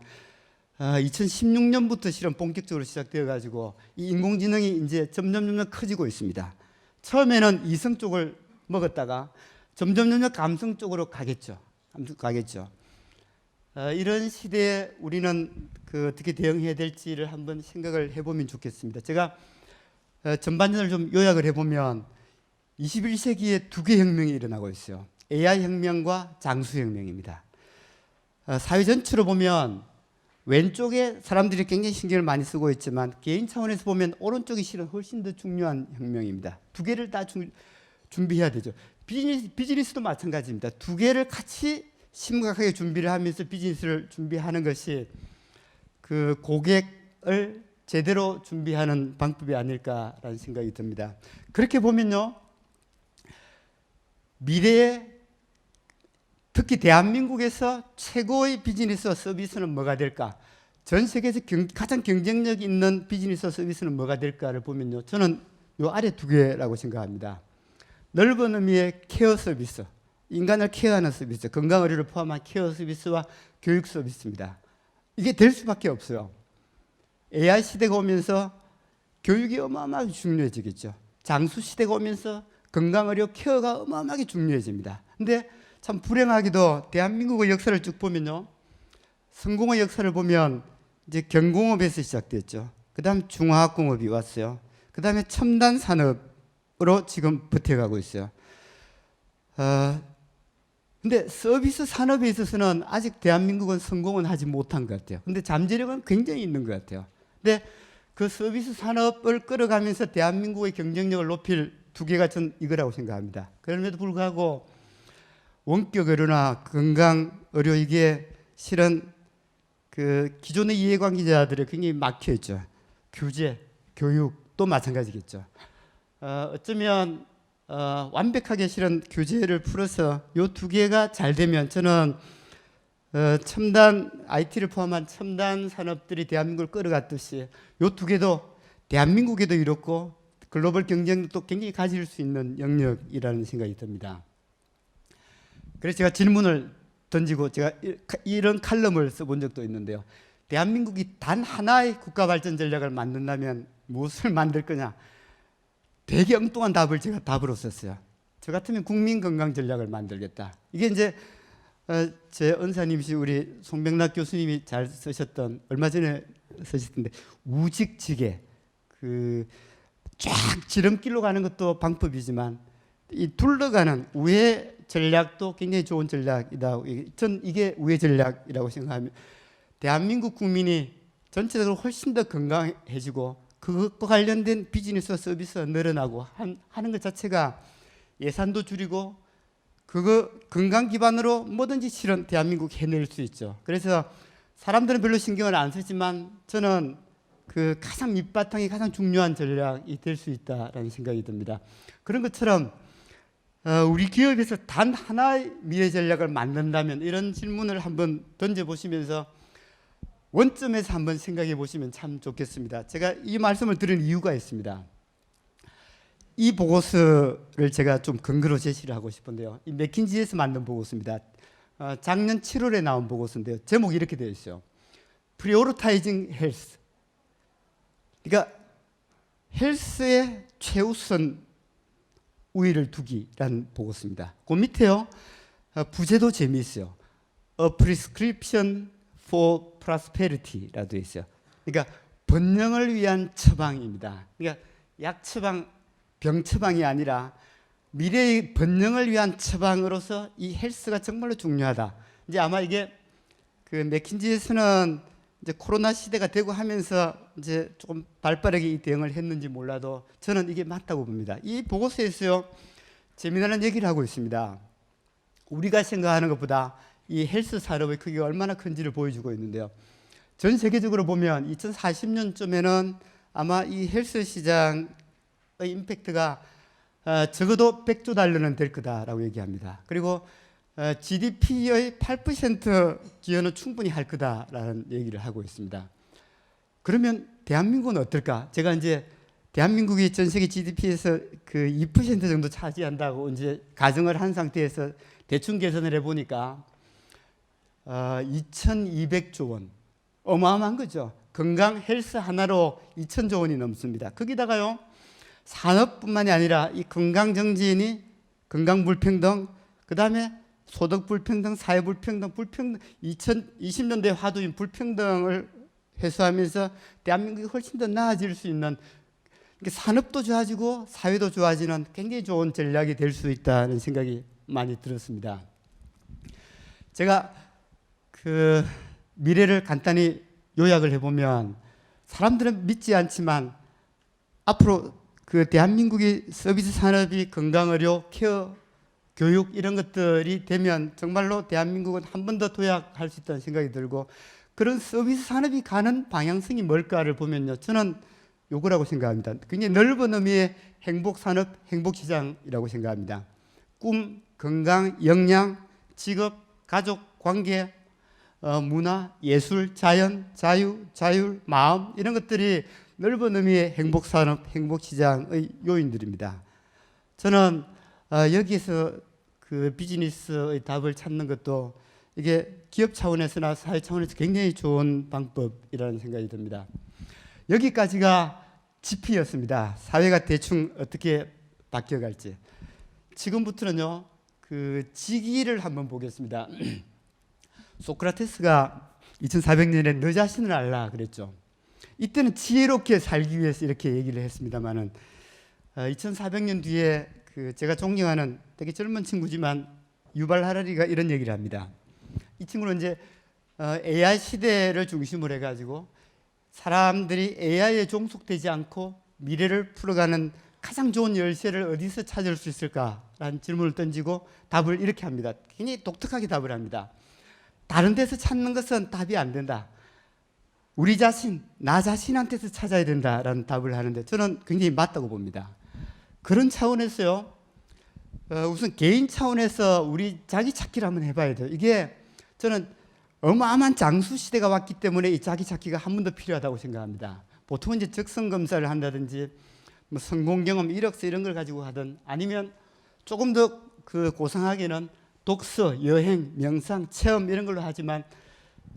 2016년부터 실은 본격적으로 시작되어 가지고 이 인공지능이 이제 점점 커지고 있습니다. 처음에는 이성 쪽을 먹었다가 점점 감성 쪽으로 가겠죠. 이런 시대에 우리는 어떻게 대응해야 될지를 한번 생각을 해보면 좋겠습니다. 제가 전반전을 좀 요약을 해보면 21세기에 두 개의 혁명이 일어나고 있어요. AI 혁명과 장수 혁명입니다. 사회 전체로 보면 왼쪽에 사람들이 굉장히 신경을 많이 쓰고 있지만 개인 차원에서 보면 오른쪽이 실은 훨씬 더 중요한 혁명입니다. 두 개를 다 준비해야 되죠. 비즈니스도 마찬가지입니다. 두 개를 같이 심각하게 준비를 하면서 비즈니스를 준비하는 것이 그 고객을 제대로 준비하는 방법이 아닐까라는 생각이 듭니다. 그렇게 보면요, 미래에 특히 대한민국에서 최고의 비즈니스 서비스는 뭐가 될까? 전 세계에서 가장 경쟁력 있는 비즈니스 서비스는 뭐가 될까를 보면요, 저는 요 아래 두 개라고 생각합니다. 넓은 의미의 케어 서비스, 인간을 케어하는 서비스, 건강 의료를 포함한 케어 서비스와 교육 서비스입니다. 이게 될 수밖에 없어요. AI 시대가 오면서 교육이 어마어마하게 중요해지겠죠. 장수 시대가 오면서 건강 의료 케어가 어마어마하게 중요해집니다. 근데 참 불행하게도 대한민국의 역사를 쭉 보면요, 성공의 역사를 보면 이제 경공업에서 시작됐죠. 그 다음 중화학공업이 왔어요. 그 다음에 첨단 산업으로 지금 버텨가고 있어요. 근데 서비스 산업에 있어서는 아직 대한민국은 성공은 하지 못한 것 같아요. 근데 잠재력은 굉장히 있는 것 같아요. 근데 그 서비스 산업을 끌어가면서 대한민국의 경쟁력을 높일 두 개가 전 이거라고 생각합니다. 그럼에도 불구하고 원격 의료나 건강 의료 이게 실은 그 기존의 이해관계자들이 굉장히 막혀 있죠. 규제, 교육도 마찬가지겠죠. 어쩌면 완벽하게 실은 규제를 풀어서 이 두 개가 잘 되면 저는 첨단 IT를 포함한 첨단 산업들이 대한민국을 끌어갔듯이 이 두 개도 대한민국에도 이렇고 글로벌 경쟁력도 굉장히 가질 수 있는 영역이라는 생각이 듭니다. 그래서 제가 질문을 던지고 제가 이런 칼럼을 써본 적도 있는데요. 대한민국이 단 하나의 국가 발전 전략을 만든다면 무엇을 만들 거냐? 되게 엉뚱한 답을 제가 답으로 썼어요. 저 같으면 국민 건강 전략을 만들겠다. 이게 이제 제 은사님이시 우리 송병락 교수님이 잘 쓰셨던, 얼마 전에 쓰셨던데, 우직지게 그 쫙 지름길로 가는 것도 방법이지만 이 둘러가는 우회 전략도 굉장히 좋은 전략이다. 전 이게 우회 전략이라고 생각하면 대한민국 국민이 전체적으로 훨씬 더 건강해지고 그것과 관련된 비즈니스 서비스가 늘어나고 하는 것 자체가 예산도 줄이고 그거 건강 기반으로 뭐든지 실은 대한민국 해낼 수 있죠. 그래서 사람들은 별로 신경을 안 쓰지만 저는 그 가장 밑바탕이 가장 중요한 전략이 될 수 있다라는 생각이 듭니다. 그런 것처럼 우리 기업에서 단 하나의 미래 전략을 만든다면, 이런 질문을 한번 던져보시면서 원점에서 한번 생각해 보시면 참 좋겠습니다. 제가 이 말씀을 드린 이유가 있습니다. 이 보고서를 제가 좀 근거로 제시를 하고 싶은데요. 이 맥킨지에서 만든 보고서입니다. 작년 7월에 나온 보고서인데요. 제목이 이렇게 되어 있어요. Prioritizing Health. 그러니까 헬스의 최우선 우위를 두기라는 보고서입니다. 그 밑에요, 부제도 재미있어요. A Prescription for Prosperity라도 있어요. 그러니까 번영을 위한 처방입니다. 그러니까 약 처방, 병 처방이 아니라 미래의 번영을 위한 처방으로서 이 헬스가 정말로 중요하다. 이제 아마 이게 그 맥킨지에서는 이제 코로나 시대가 되고 하면서 이제 조금 발빠르게 이 대응을 했는지 몰라도 저는 이게 맞다고 봅니다. 이 보고서에서요, 재미나는 얘기를 하고 있습니다. 우리가 생각하는 것보다 이 헬스 산업의 크기가 얼마나 큰지를 보여주고 있는데요. 전 세계적으로 보면 2040년쯤에는 아마 이 헬스 시장의 임팩트가 적어도 100조 달러는 될 거다라고 얘기합니다. 그리고 GDP의 8% 기여는 충분히 할 거다라는 얘기를 하고 있습니다. 그러면 대한민국은 어떨까? 제가 이제 대한민국이 전 세계 GDP에서 그 2% 정도 차지한다고 이제 가정을 한 상태에서 대충 계산을 해보니까 2,200조 원, 어마어마한 거죠. 건강 헬스 하나로 2,000조 원이 넘습니다. 거기다가요, 산업뿐만이 아니라 이 건강 정지인이 건강 불평등, 그 다음에 소득 불평등, 사회 불평등, 2020년대 화두인 불평등을 해소하면서 대한민국이 훨씬 더 나아질 수 있는, 산업도 좋아지고 사회도 좋아지는 굉장히 좋은 전략이 될 수 있다는 생각이 많이 들었습니다. 제가 그 미래를 간단히 요약을 해보면 사람들은 믿지 않지만 앞으로 그 대한민국의 서비스 산업이 건강의료, 케어, 교육 이런 것들이 되면 정말로 대한민국은 한 번 더 도약할 수 있다는 생각이 들고, 그런 서비스 산업이 가는 방향성이 뭘까를 보면요, 저는 요거라고 생각합니다. 굉장히 넓은 의미의 행복산업, 행복시장이라고 생각합니다. 꿈, 건강, 역량, 직업, 가족, 관계, 문화, 예술, 자연, 자유, 자율, 마음 이런 것들이 넓은 의미의 행복산업, 행복시장의 요인들입니다. 저는 여기에서 그 비즈니스의 답을 찾는 것도 이게 기업 차원에서나 사회 차원에서 굉장히 좋은 방법이라는 생각이 듭니다. 여기까지가 지피였습니다. 사회가 대충 어떻게 바뀌어갈지. 지금부터는요, 그 지기를 한번 보겠습니다. 소크라테스가 2400년에 너 자신을 알라 그랬죠. 이때는 지혜롭게 살기 위해서 이렇게 얘기를 했습니다만은 2400년 뒤에 그 제가 존경하는 되게 젊은 친구지만 유발 하라리가 이런 얘기를 합니다. 이 친구는 이제 AI 시대를 중심으로 해가지고 사람들이 AI에 종속되지 않고 미래를 풀어가는 가장 좋은 열쇠를 어디서 찾을 수 있을까라는 질문을 던지고 답을 이렇게 합니다. 굉장히 독특하게 답을 합니다. 다른 데서 찾는 것은 답이 안 된다. 우리 자신, 나 자신한테서 찾아야 된다라는 답을 하는데 저는 굉장히 맞다고 봅니다. 그런 차원에서요, 우선 개인 차원에서 우리 자기 찾기를 한번 해봐야 돼요. 이게 저는 어마어마한 장수 시대가 왔기 때문에 이 자기 찾기가 한 번 더 필요하다고 생각합니다. 보통은 이제 적성 검사를 한다든지 뭐 성공 경험, 이력서 이런 걸 가지고 하든 아니면 조금 더 그 고상하게는 독서, 여행, 명상, 체험 이런 걸로 하지만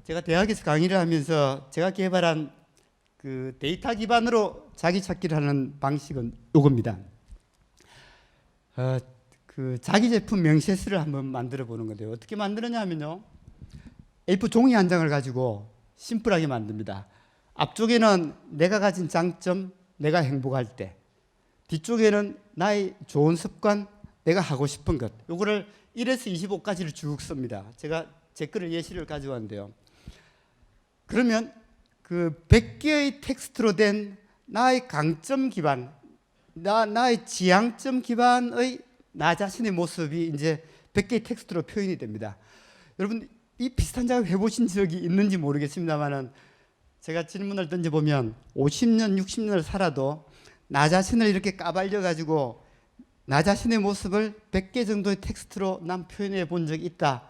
제가 대학에서 강의를 하면서 제가 개발한 그 데이터 기반으로 자기 찾기를 하는 방식은 요겁니다. 그 자기 제품 명세서를 한번 만들어 보는 건데요. 어떻게 만드느냐 하면요, A4 종이 한 장을 가지고 심플하게 만듭니다. 앞쪽에는 내가 가진 장점, 내가 행복할 때, 뒤쪽에는 나의 좋은 습관, 내가 하고 싶은 것, 요거를 1에서 25까지를 쭉 씁니다. 제가 제 거를 예시를 가져왔는데요. 그러면 그 100개의 텍스트로 된 나의 강점 기반, 나의 지향점 기반의 나 자신의 모습이 이제 100개의 텍스트로 표현이 됩니다. 여러분 이 비슷한 작업 해보신 적이 있는지 모르겠습니다만은 제가 질문을 던져보면 50년, 60년을 살아도 나 자신을 이렇게 까발려 가지고 나 자신의 모습을 100개 정도의 텍스트로 난 표현해 본 적이 있다.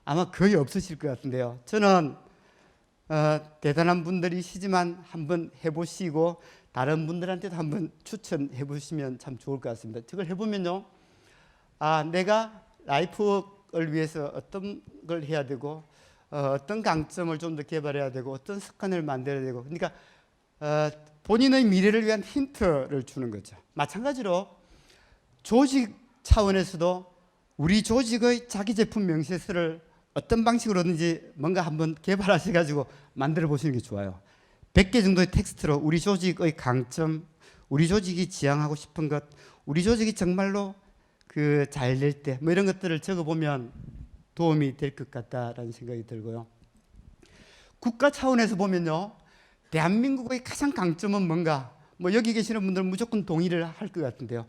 아마 거의 없으실 것 같은데요. 저는 대단한 분들이시지만 한번 해보시고 다른 분들한테도 한번 추천해 보시면 참 좋을 것 같습니다. 저걸 해보면요, 내가 라이프를 위해서 어떤 걸 해야 되고 어떤 강점을 좀 더 개발해야 되고 어떤 습관을 만들어야 되고, 그러니까 본인의 미래를 위한 힌트를 주는 거죠. 마찬가지로 조직 차원에서도 우리 조직의 자기 제품 명세서를 어떤 방식으로든지 뭔가 한번 개발하셔가지고 만들어 보시는 게 좋아요. 100개 정도의 텍스트로 우리 조직의 강점, 우리 조직이 지향하고 싶은 것, 우리 조직이 정말로 그 잘 될 때 뭐 이런 것들을 적어보면 도움이 될 것 같다라는 생각이 들고요. 국가 차원에서 보면요, 대한민국의 가장 강점은 뭔가, 뭐 여기 계시는 분들은 무조건 동의를 할 것 같은데요,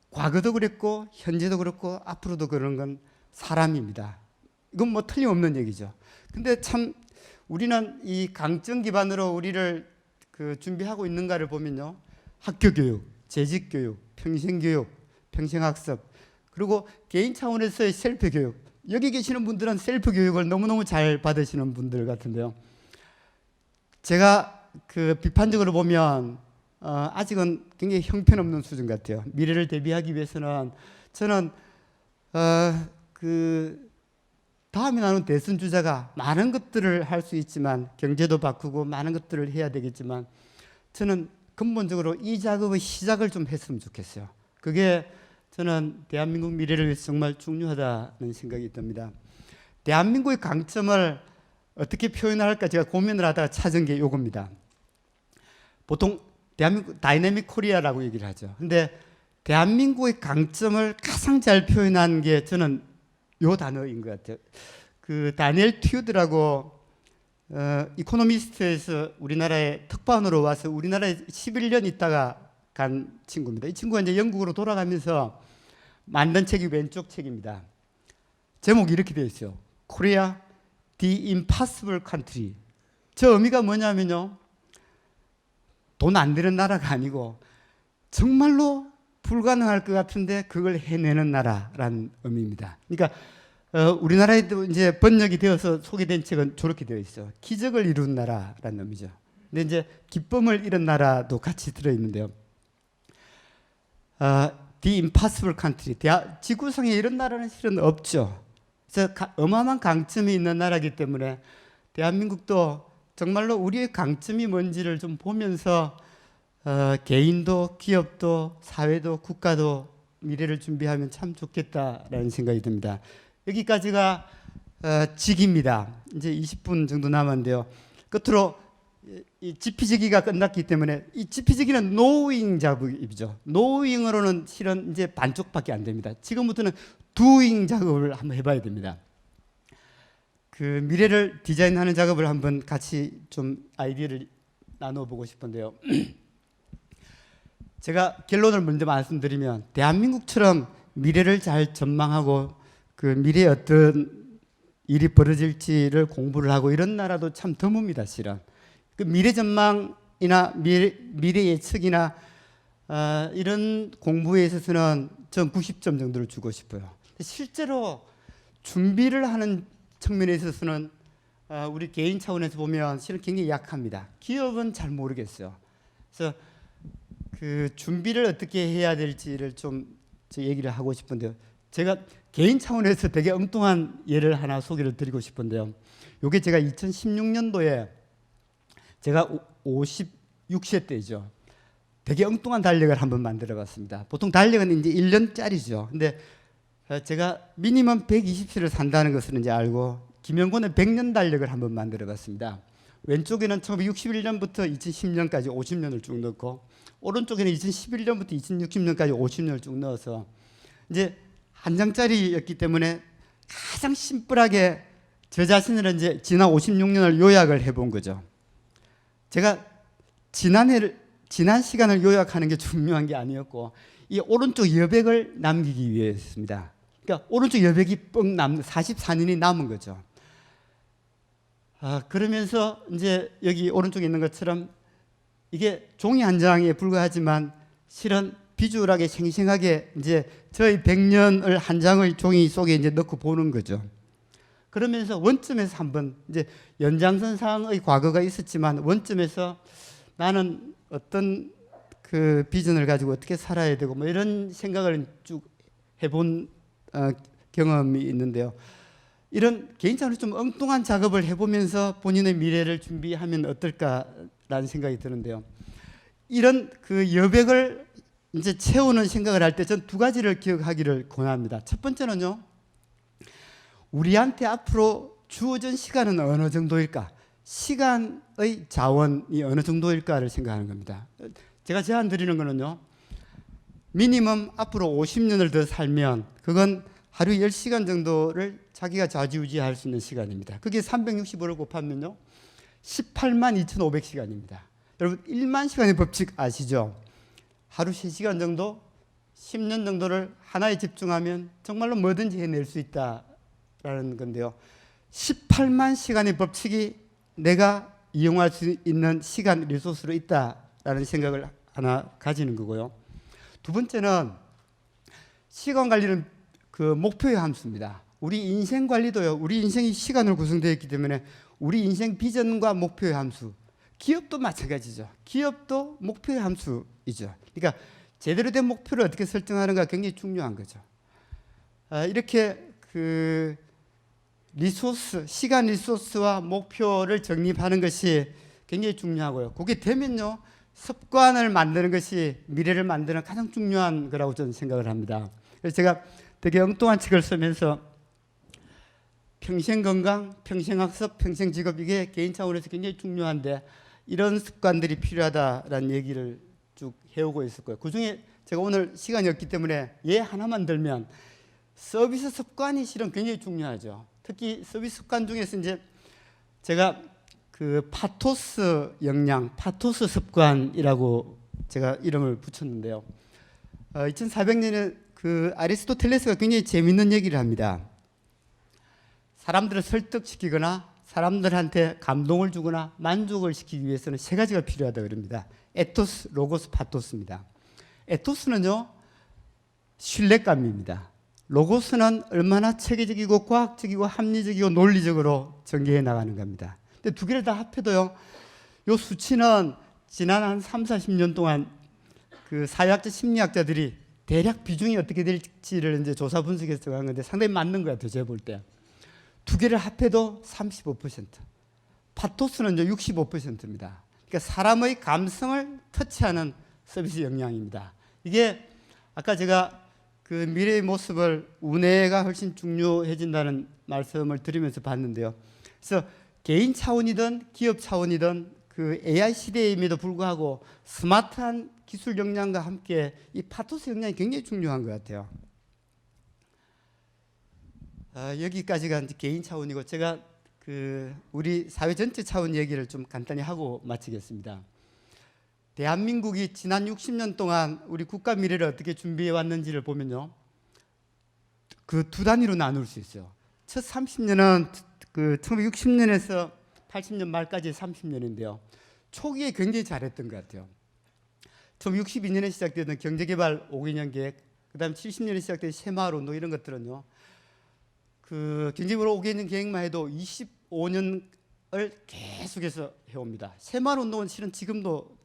과거도 그랬고 현재도 그렇고 앞으로도 그런 건 사람입니다. 이건 뭐 틀림없는 얘기죠. 근데 참 우리는 이 강점 기반으로 우리를 그 준비하고 있는가를 보면요, 학교 교육, 재직 교육, 평생 교육, 평생 학습, 그리고 개인 차원에서의 셀프 교육, 여기 계시는 분들은 셀프 교육을 너무너무 잘 받으시는 분들 같은데요, 제가 그 비판적으로 보면 아직은 굉장히 형편없는 수준 같아요. 미래를 대비하기 위해서는 저는 그 다음에 나오는 대선 주자가 많은 것들을 할 수 있지만 경제도 바꾸고 많은 것들을 해야 되겠지만 저는 근본적으로 이 작업의 시작을 좀 했으면 좋겠어요. 그게 저는 대한민국 미래를 위해서 정말 중요하다는 생각이 듭니다. 대한민국의 강점을 어떻게 표현할까 제가 고민을 하다가 찾은 게 요겁니다. 보통 대한민국 다이내믹 코리아라고 얘기를 하죠. 근데 대한민국의 강점을 가장 잘 표현한 게 저는 요 단어인 것 같아요. 그 다니엘 튜드라고 이코노미스트에서 우리나라에 특파원으로 와서 우리나라에 11년 있다가 간 친구입니다. 이 친구가 이제 영국으로 돌아가면서 만든 책이 왼쪽 책입니다. 제목이 이렇게 되어 있어요. Korea, the impossible country. 저 의미가 뭐냐면요, 돈 안 되는 나라가 아니고 정말로 불가능할 것 같은데 그걸 해내는 나라라는 의미입니다. 그러니까 우리나라에도 이제 번역이 되어서 소개된 책은 저렇게 되어 있어요. 기적을 이룬 나라라는 의미죠. 근데 이제 기쁨을 이룬 나라도 같이 들어 있는데요. The impossible country. 지구상에 이런 나라는 실은 없죠. 그래서 어마어마한 강점이 있는 나라이기 때문에 대한민국도 정말로 우리의 강점이 뭔지를 좀 보면서 개인도 기업도 사회도 국가도 미래를 준비하면 참 좋겠다라는 생각이 듭니다. 여기까지가 직입니다. 이제 20분 정도 남았는데요. 끝으로 이 지피지기가 끝났기 때문에 이 지피지기는 knowing 작업이죠. knowing으로는 실은 이제 반쪽밖에 안 됩니다. 지금부터는 doing 작업을 한번 해봐야 됩니다. 그 미래를 디자인하는 작업을 한번 같이 좀 아이디어를 나눠보고 싶은데요. 제가 결론을 먼저 말씀드리면 대한민국처럼 미래를 잘 전망하고 그 미래에 어떤 일이 벌어질지를 공부를 하고 이런 나라도 참 드뭅니다. 실은 그 미래 전망이나 미래 예측이나 이런 공부에 있어서는 전 90점 정도를 주고 싶어요. 실제로 준비를 하는 측면에 있어서는 우리 개인 차원에서 보면 실은 굉장히 약합니다. 기업은 잘 모르겠어요. 그래서 그 준비를 어떻게 해야 될지를 좀 얘기를 하고 싶은데요. 제가 개인 차원에서 되게 엉뚱한 예를 하나 소개를 드리고 싶은데요. 이게 제가 2016년도에 제가 56세 때죠. 되게 엉뚱한 달력을 한번 만들어 봤습니다. 보통 달력은 이제 1년짜리죠. 근데 제가 미니멈 120세를 산다는 것을 이제 알고 김영곤의 100년 달력을 한번 만들어 봤습니다. 왼쪽에는 1961년부터 2010년까지 50년을 쭉 넣고 오른쪽에는 2011년부터 2060년까지 50년을 쭉 넣어서 이제 한 장짜리였기 때문에 가장 심플하게 저 자신을 이제 지난 56년을 요약을 해본 거죠. 제가 지난 시간을 요약하는 게 중요한 게 아니었고 이 오른쪽 여백을 남기기 위해서입니다. 그러니까 오른쪽 여백이 뻥 44년이 남은 거죠. 그러면서 이제 여기 오른쪽에 있는 것처럼 이게 종이 한 장에 불과하지만 실은 비주얼하게 생생하게 이제 저희 100년을 한 장의 종이 속에 이제 넣고 보는 거죠. 그러면서 원점에서 한번 이제 연장선상의 과거가 있었지만 원점에서 나는 어떤 그 비전을 가지고 어떻게 살아야 되고 뭐 이런 생각을 쭉 해본 경험이 있는데요. 이런 개인적으로 좀 엉뚱한 작업을 해보면서 본인의 미래를 준비하면 어떨까라는 생각이 드는데요. 이런 그 여백을 이제 채우는 생각을 할 때 전 두 가지를 기억하기를 권합니다. 첫 번째는요, 우리한테 앞으로 주어진 시간은 어느 정도일까? 시간의 자원이 어느 정도일까를 생각하는 겁니다. 제가 제안 드리는 거는요, 미니멈 앞으로 50년을 더 살면 그건 하루 10시간 정도를 자기가 좌지우지할 수 있는 시간입니다. 그게 365를 곱하면요 18만 2,500시간입니다. 여러분 1만 시간의 법칙 아시죠? 하루 3시간 정도 10년 정도를 하나에 집중하면 정말로 뭐든지 해낼 수 있다라는 건데요. 18만 시간의 법칙이 내가 이용할 수 있는 시간 리소스로 있다라는 생각을 하나 가지는 거고요. 두 번째는 시간 관리는 그 목표의 함수입니다. 우리 인생 관리도요. 우리 인생이 시간으로 구성되어 있기 때문에 우리 인생 비전과 목표의 함수. 기업도 마찬가지죠. 기업도 목표의 함수이죠. 그러니까 제대로 된 목표를 어떻게 설정하는가 굉장히 중요한 거죠. 이렇게 그 리소스, 시간 리소스와 목표를 정립하는 것이 굉장히 중요하고요. 그게 되면요, 습관을 만드는 것이 미래를 만드는 가장 중요한 거라고 저는 생각을 합니다. 그래서 제가 되게 엉뚱한 책을 쓰면서 평생 건강, 평생 학습, 평생 직업 이게 개인 차원에서 굉장히 중요한데 이런 습관들이 필요하다라는 얘기를 쭉 해오고 있었고요. 그중에 제가 오늘 시간이 없기 때문에 예 하나만 들면 서비스 습관이 실은 굉장히 중요하죠. 특히 서비스 습관 중에서 이제 제가 그 파토스 역량, 파토스 습관이라고 제가 이름을 붙였는데요. 2400년에 그 아리스토텔레스가 굉장히 재밌는 얘기를 합니다. 사람들을 설득시키거나 사람들한테 감동을 주거나 만족을 시키기 위해서는 세 가지가 필요하다고 그럽니다. 에토스, 로고스, 파토스입니다. 에토스는요, 신뢰감입니다. 로고스는 얼마나 체계적이고 과학적이고 합리적이고 논리적으로 전개해 나가는 겁니다. 근데 두 개를 다 합해도요, 요 수치는 지난 한 3, 40년 동안 그 사회학자, 심리학자들이 대략 비중이 어떻게 될지를 이제 조사 분석해서 한 건데 상당히 맞는 것 같아요, 제가 볼 때. 두 개를 합해도 35%, 파토스는 65%입니다. 그러니까 사람의 감성을 터치하는 서비스 역량입니다. 이게 아까 제가 그 미래의 모습을 운해가 훨씬 중요해진다는 말씀을 드리면서 봤는데요. 그래서 개인 차원이든 기업 차원이든 그 AI 시대임에도 불구하고 스마트한 기술 역량과 함께 이 파토스 역량이 굉장히 중요한 것 같아요. 여기까지가 이제 개인 차원이고 제가 그 우리 사회 전체 차원 얘기를 좀 간단히 하고 마치겠습니다. 대한민국이 지난 60년 동안 우리 국가 미래를 어떻게 준비해 왔는지를 보면요, 그 두 단위로 나눌 수 있어요. 첫 30년은 그 1960년에서 80년 말까지 30년인데요. 초기에 굉장히 잘했던 것 같아요. 1962년에 시작되던 경제개발 5개년 계획, 그다음 70년에 시작된 새마을운동 이런 것들은요, 그 경제개발 5개년 계획만 해도 25년을 계속해서 해옵니다. 새마을운동은 실은 지금도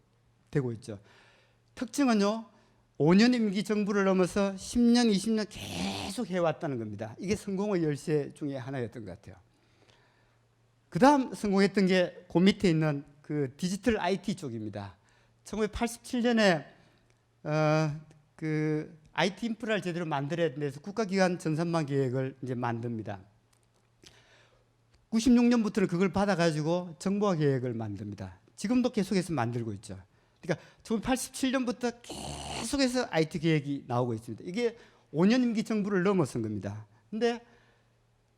되고 있죠. 특징은요, 5년 임기 정부를 넘어서 10년, 20년 계속 해왔다는 겁니다. 이게 성공의 열쇠 중에 하나였던 것 같아요. 그 다음 성공했던 게 그 밑에 있는 그 디지털 IT 쪽입니다. 1987년에 그 IT 인프라를 제대로 만들어야 돼서 국가기관 전산망 계획을 이제 만듭니다. 96년부터는 그걸 받아가지고 정보화 계획을 만듭니다. 지금도 계속해서 만들고 있죠. 그러니까 1987년부터 계속해서 IT 계획이 나오고 있습니다. 이게 5년 임기 정부를 넘어선 겁니다. 근데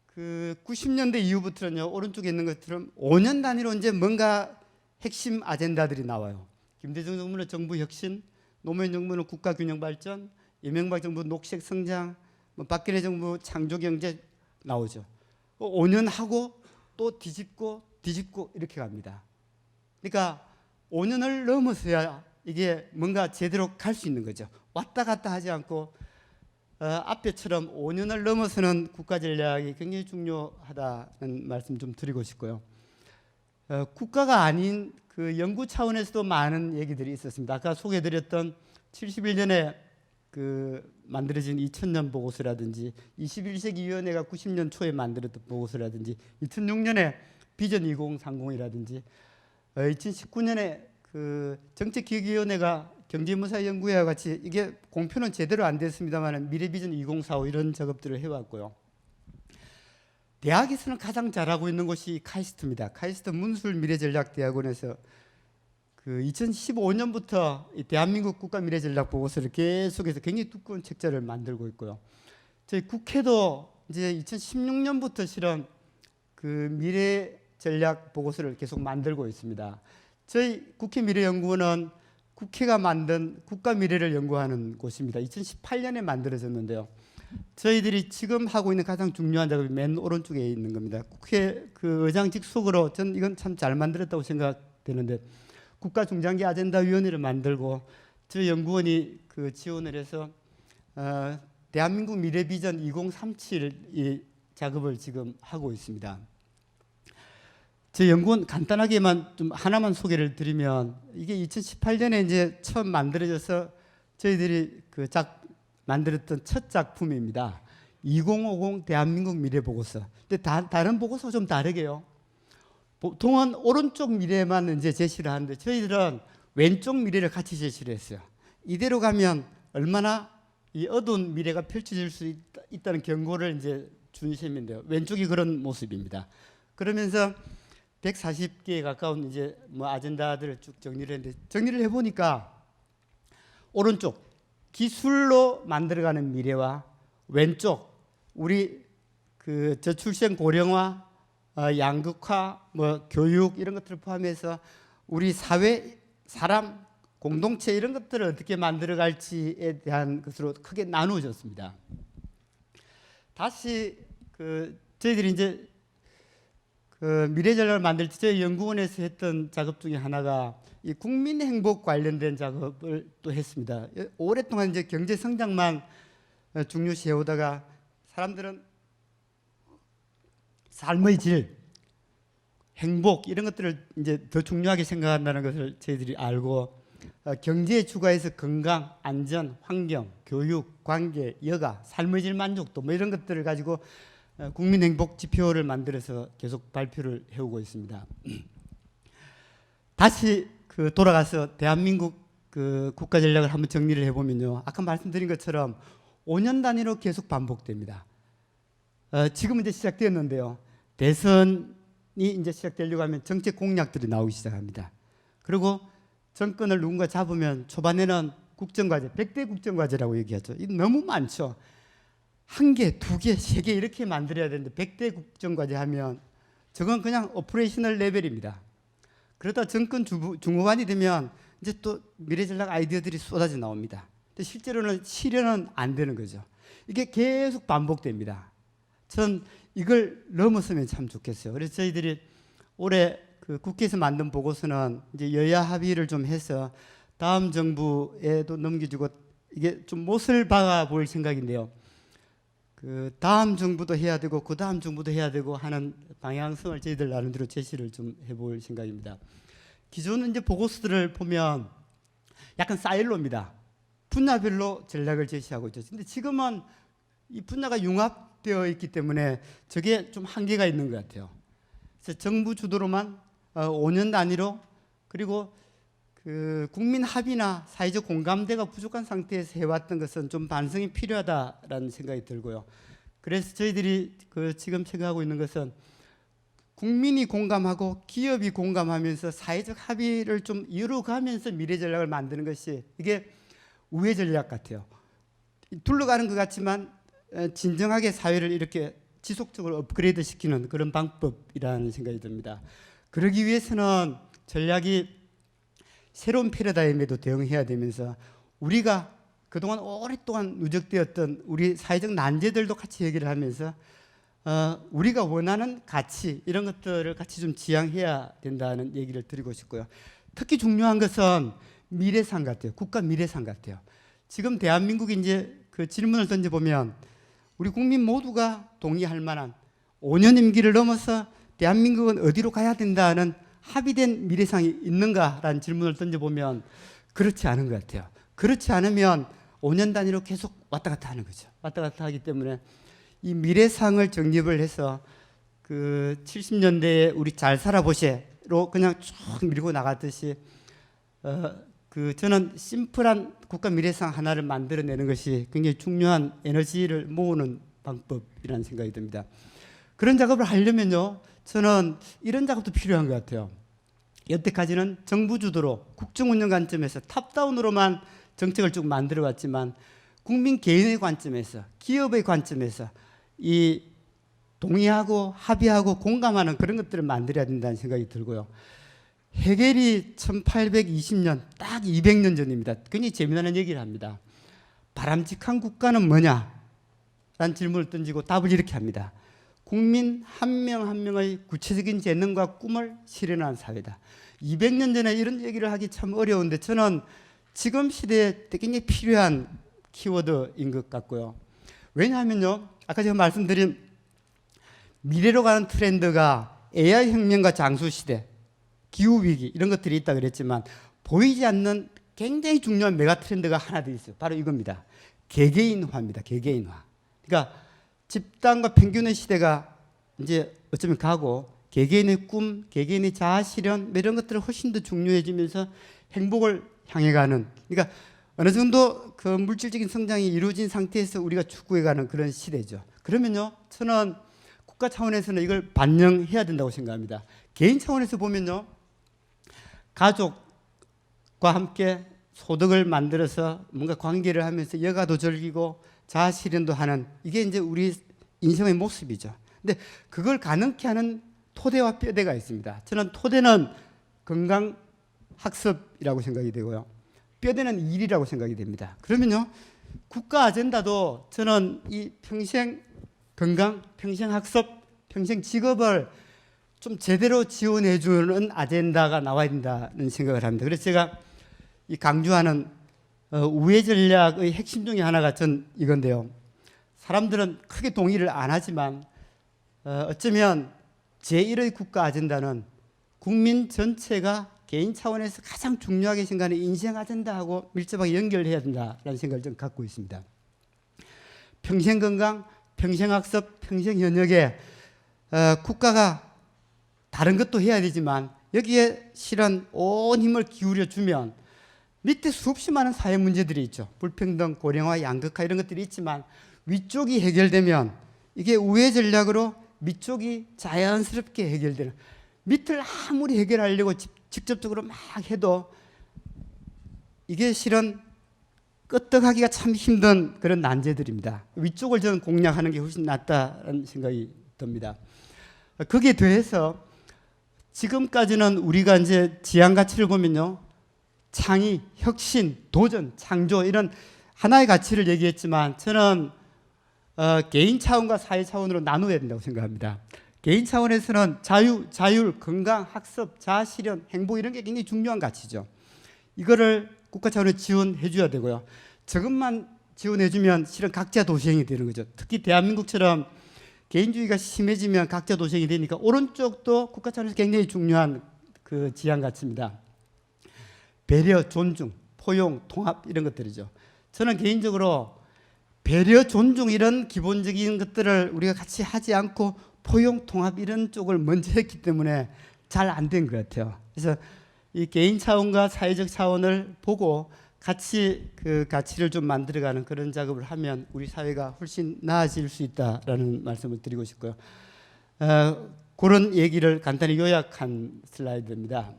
그 90년대 이후부터는요, 오른쪽에 있는 것처럼 5년 단위로 이제 뭔가 핵심 아젠다들이 나와요. 김대중 정부는 정부 혁신, 노무현 정부는 국가 균형 발전, 이명박 정부 녹색 성장, 박근혜 정부 창조 경제 나오죠. 5년 하고 또 뒤집고 이렇게 갑니다. 그러니까 5년을 넘어서야 이게 뭔가 제대로 갈 수 있는 거죠. 왔다 갔다 하지 않고 앞에처럼 5년을 넘어서는 국가 전략이 굉장히 중요하다는 말씀 좀 드리고 싶고요. 국가가 아닌 그 연구 차원에서도 많은 얘기들이 있었습니다. 아까 소개해드렸던 71년에 그 만들어진 2000년 보고서라든지 21세기 위원회가 90년 초에 만들었던 보고서라든지 2006년에 비전 2030이라든지 2019년에 그 정책기획위원회가 경제문화연구회와 같이 이게 공표는 제대로 안 됐습니다만 미래비전 2045 이런 작업들을 해왔고요. 대학에서는 가장 잘하고 있는 곳이 카이스트입니다. 카이스트 문술미래전략대학원에서 그 2015년부터 이 대한민국 국가미래전략보고서를 계속해서 굉장히 두꺼운 책자를 만들고 있고요. 저희 국회도 이제 2016년부터 실은 그 미래전략보고서를 계속 만들고 있습니다. 저희 국회미래연구원은 국회가 만든 국가미래를 연구하는 곳입니다. 2018년에 만들어졌는데요. 저희들이 지금 하고 있는 가장 중요한 작업이 맨 오른쪽에 있는 겁니다. 국회 그 의장 직속으로 전 이건 참 잘 만들었다고 생각되는데 국가중장기 아젠다위원회를 만들고 저희 연구원이 그 지원을 해서 대한민국 미래비전 2037 이 작업을 지금 하고 있습니다. 제 연구원 간단하게만 좀 하나만 소개를 드리면 이게 2018년에 이제 처음 만들어져서 저희들이 그 만들었던 첫 작품입니다. 2050 대한민국 미래 보고서. 근데 다른 보고서 좀 다르게요. 보통은 오른쪽 미래만 이제 제시를 하는데 저희들은 왼쪽 미래를 같이 제시를 했어요. 이대로 가면 얼마나 이 어두운 미래가 펼쳐질 수 있다는 경고를 이제 준 셈인데요. 왼쪽이 그런 모습입니다. 그러면서 140개에 가까운 이제 뭐 아젠다들을 쭉 정리를 했는데 정리를 해보니까 오른쪽 기술로 만들어가는 미래와 왼쪽 우리 그 저출생 고령화 양극화, 교육 이런 것들을 포함해서 우리 사회, 사람, 공동체 이런 것들을 어떻게 만들어갈지에 대한 것으로 크게 나누어졌습니다. 다시 저희들이 이제 미래전략을 만들 때 저희 연구원에서 했던 작업 중에 하나가 이 국민 행복 관련된 작업을 또 했습니다. 오랫동안 이제 경제 성장만 중요시해 오다가 사람들은 삶의 질, 행복 이런 것들을 이제 더 중요하게 생각한다는 것을 저희들이 알고 경제에 추가해서 건강, 안전, 환경, 교육, 관계, 여가, 삶의 질 만족도 이런 것들을 가지고 국민 행복 지표를 만들어서 계속 발표를 해오고 있습니다. 다시 돌아가서 대한민국 국가 전략을 한번 정리를 해보면요, 아까 말씀드린 것처럼 5년 단위로 계속 반복됩니다. 지금 이제 시작되었는데요, 대선이 이제 시작되려고 하면 정책 공약들이 나오기 시작합니다. 그리고 정권을 누군가 잡으면 초반에는 국정과제, 100대 국정과제라고 얘기하죠. 이 너무 많죠. 1개, 2개, 3개 이렇게 만들어야 되는데 100대 국정과제 하면 저건 그냥 오퍼레이셔널 레벨입니다. 그러다 정권 중후반이 되면 이제 또 미래전략 아이디어들이 쏟아져 나옵니다. 근데 실제로는 실현은 안 되는 거죠. 이게 계속 반복됩니다. 전 이걸 넘었으면 참 좋겠어요. 그래서 저희들이 올해 국회에서 만든 보고서는 이제 여야 합의를 좀 해서 다음 정부에도 넘겨주고 이게 좀 못을 박아 볼 생각인데요. 다음 정부도 해야 되고 그 다음 정부도 해야 되고 하는 방향성을 저희들 나름대로 제시를 좀 해볼 생각입니다. 기존 이제 보고서들을 보면 약간 사일로입니다. 분야별로 전략을 제시하고 있죠. 근데 지금은 이 분야가 융합되어 있기 때문에 저게 좀 한계가 있는 것 같아요. 그래서 정부 주도로만 5년 단위로, 그리고 국민 합의나 사회적 공감대가 부족한 상태에서 해왔던 것은 좀 반성이 필요하다라는 생각이 들고요. 그래서 저희들이 지금 생각하고 있는 것은 국민이 공감하고 기업이 공감하면서 사회적 합의를 좀 이루어가면서 미래 전략을 만드는 것이 이게 우회 전략 같아요. 둘러가는 것 같지만 진정하게 사회를 이렇게 지속적으로 업그레이드 시키는 그런 방법이라는 생각이 듭니다. 그러기 위해서는 전략이 새로운 패러다임에도 대응해야 되면서 우리가 그동안 오랫동안 누적되었던 우리 사회적 난제들도 같이 얘기를 하면서 우리가 원하는 가치 이런 것들을 같이 좀 지향해야 된다는 얘기를 드리고 싶고요. 특히 중요한 것은 미래상 같아요. 국가 미래상 같아요. 지금 대한민국이 이제 질문을 던져보면 우리 국민 모두가 동의할 만한 5년 임기를 넘어서 대한민국은 어디로 가야 된다는 합의된 미래상이 있는가라는 질문을 던져보면 그렇지 않은 것 같아요. 그렇지 않으면 5년 단위로 계속 왔다 갔다 하는 거죠. 왔다 갔다 하기 때문에 이 미래상을 정립을 해서 70년대에 우리 잘 살아보세로 그냥 쭉 밀고 나갔듯이 저는 심플한 국가 미래상 하나를 만들어내는 것이 굉장히 중요한 에너지를 모으는 방법이라는 생각이 듭니다. 그런 작업을 하려면요, 저는 이런 작업도 필요한 것 같아요. 여태까지는 정부 주도로 국정운영 관점에서 탑다운으로만 정책을 쭉 만들어 왔지만 국민 개인의 관점에서, 기업의 관점에서 이 동의하고 합의하고 공감하는 그런 것들을 만들어야 된다는 생각이 들고요. 해겔이 1820년 딱 200년 전입니다. 굉장히 재미나는 얘기를 합니다. 바람직한 국가는 뭐냐? 라는 질문을 던지고 답을 이렇게 합니다. 국민 한 명 한 명의 구체적인 재능과 꿈을 실현한 사회다. 200년 전에 이런 얘기를 하기 참 어려운데 저는 지금 시대에 굉장히 필요한 키워드인 것 같고요. 왜냐하면요, 아까 제가 말씀드린 미래로 가는 트렌드가 AI 혁명과 장수 시대, 기후 위기 이런 것들이 있다 그랬지만 보이지 않는 굉장히 중요한 메가 트렌드가 하나 더 있어요. 바로 이겁니다. 개개인화입니다. 개개인화. 그러니까 집단과 평균의 시대가 이제 어쩌면 가고 개개인의 꿈, 개개인의 자아 실현 이런 것들이 훨씬 더 중요해지면서 행복을 향해 가는, 그러니까 어느 정도 그 물질적인 성장이 이루어진 상태에서 우리가 추구해가는 그런 시대죠. 그러면요, 저는 국가 차원에서는 이걸 반영해야 된다고 생각합니다. 개인 차원에서 보면요, 가족과 함께 소득을 만들어서 뭔가 관계를 하면서 여가도 즐기고 자아 실현도 하는, 이게 이제 우리 인생의 모습이죠. 근데 그걸 가능케 하는 토대와 뼈대가 있습니다. 저는 토대는 건강 학습이라고 생각이 되고요. 뼈대는 일이라고 생각이 됩니다. 그러면요, 국가 아젠다도 저는 이 평생 건강, 평생 학습, 평생 직업을 좀 제대로 지원해 주는 아젠다가 나와야 된다는 생각을 합니다. 그래서 제가 이 강조하는 우회 전략의 핵심 중에 하나가 전 이건데요. 사람들은 크게 동의를 안 하지만 어쩌면 제1의 국가 아젠다는 국민 전체가 개인 차원에서 가장 중요하게 생각하는 인생 아젠다하고 밀접하게 연결해야 된다라는 생각을 좀 갖고 있습니다. 평생 건강, 평생 학습, 평생 현역에 국가가 다른 것도 해야 되지만 여기에 실은 온 힘을 기울여 주면 밑에 수없이 많은 사회 문제들이 있죠. 불평등, 고령화, 양극화 이런 것들이 있지만 위쪽이 해결되면 이게 우회 전략으로 밑쪽이 자연스럽게 해결되는, 밑을 아무리 해결하려고 직접적으로 막 해도 이게 실은 끄떡하기가 참 힘든 그런 난제들입니다. 위쪽을 저는 공략하는 게 훨씬 낫다는 생각이 듭니다. 거기에 더해서 지금까지는 우리가 이제 지향 가치를 보면요, 창의, 혁신, 도전, 창조 이런 하나의 가치를 얘기했지만 저는 개인 차원과 사회 차원으로 나누어야 된다고 생각합니다. 개인 차원에서는 자율, 건강, 학습, 자아실현, 행복 이런 게 굉장히 중요한 가치죠. 이거를 국가 차원에서 지원해 줘야 되고요. 저것만 지원해 주면 실은 각자 도생이 되는 거죠. 특히 대한민국처럼 개인주의가 심해지면 각자 도생이 되니까 오른쪽도 국가 차원에서 굉장히 중요한 그 지향 가치입니다. 배려, 존중, 포용, 통합 이런 것들이죠. 저는 개인적으로 배려, 존중 이런 기본적인 것들을 우리가 같이 하지 않고 포용, 통합 이런 쪽을 먼저 했기 때문에 잘 안 된 것 같아요. 그래서 이 개인 차원과 사회적 차원을 보고 같이 그 가치를 좀 만들어가는 그런 작업을 하면 우리 사회가 훨씬 나아질 수 있다라는 말씀을 드리고 싶고요. 그런 얘기를 간단히 요약한 슬라이드입니다.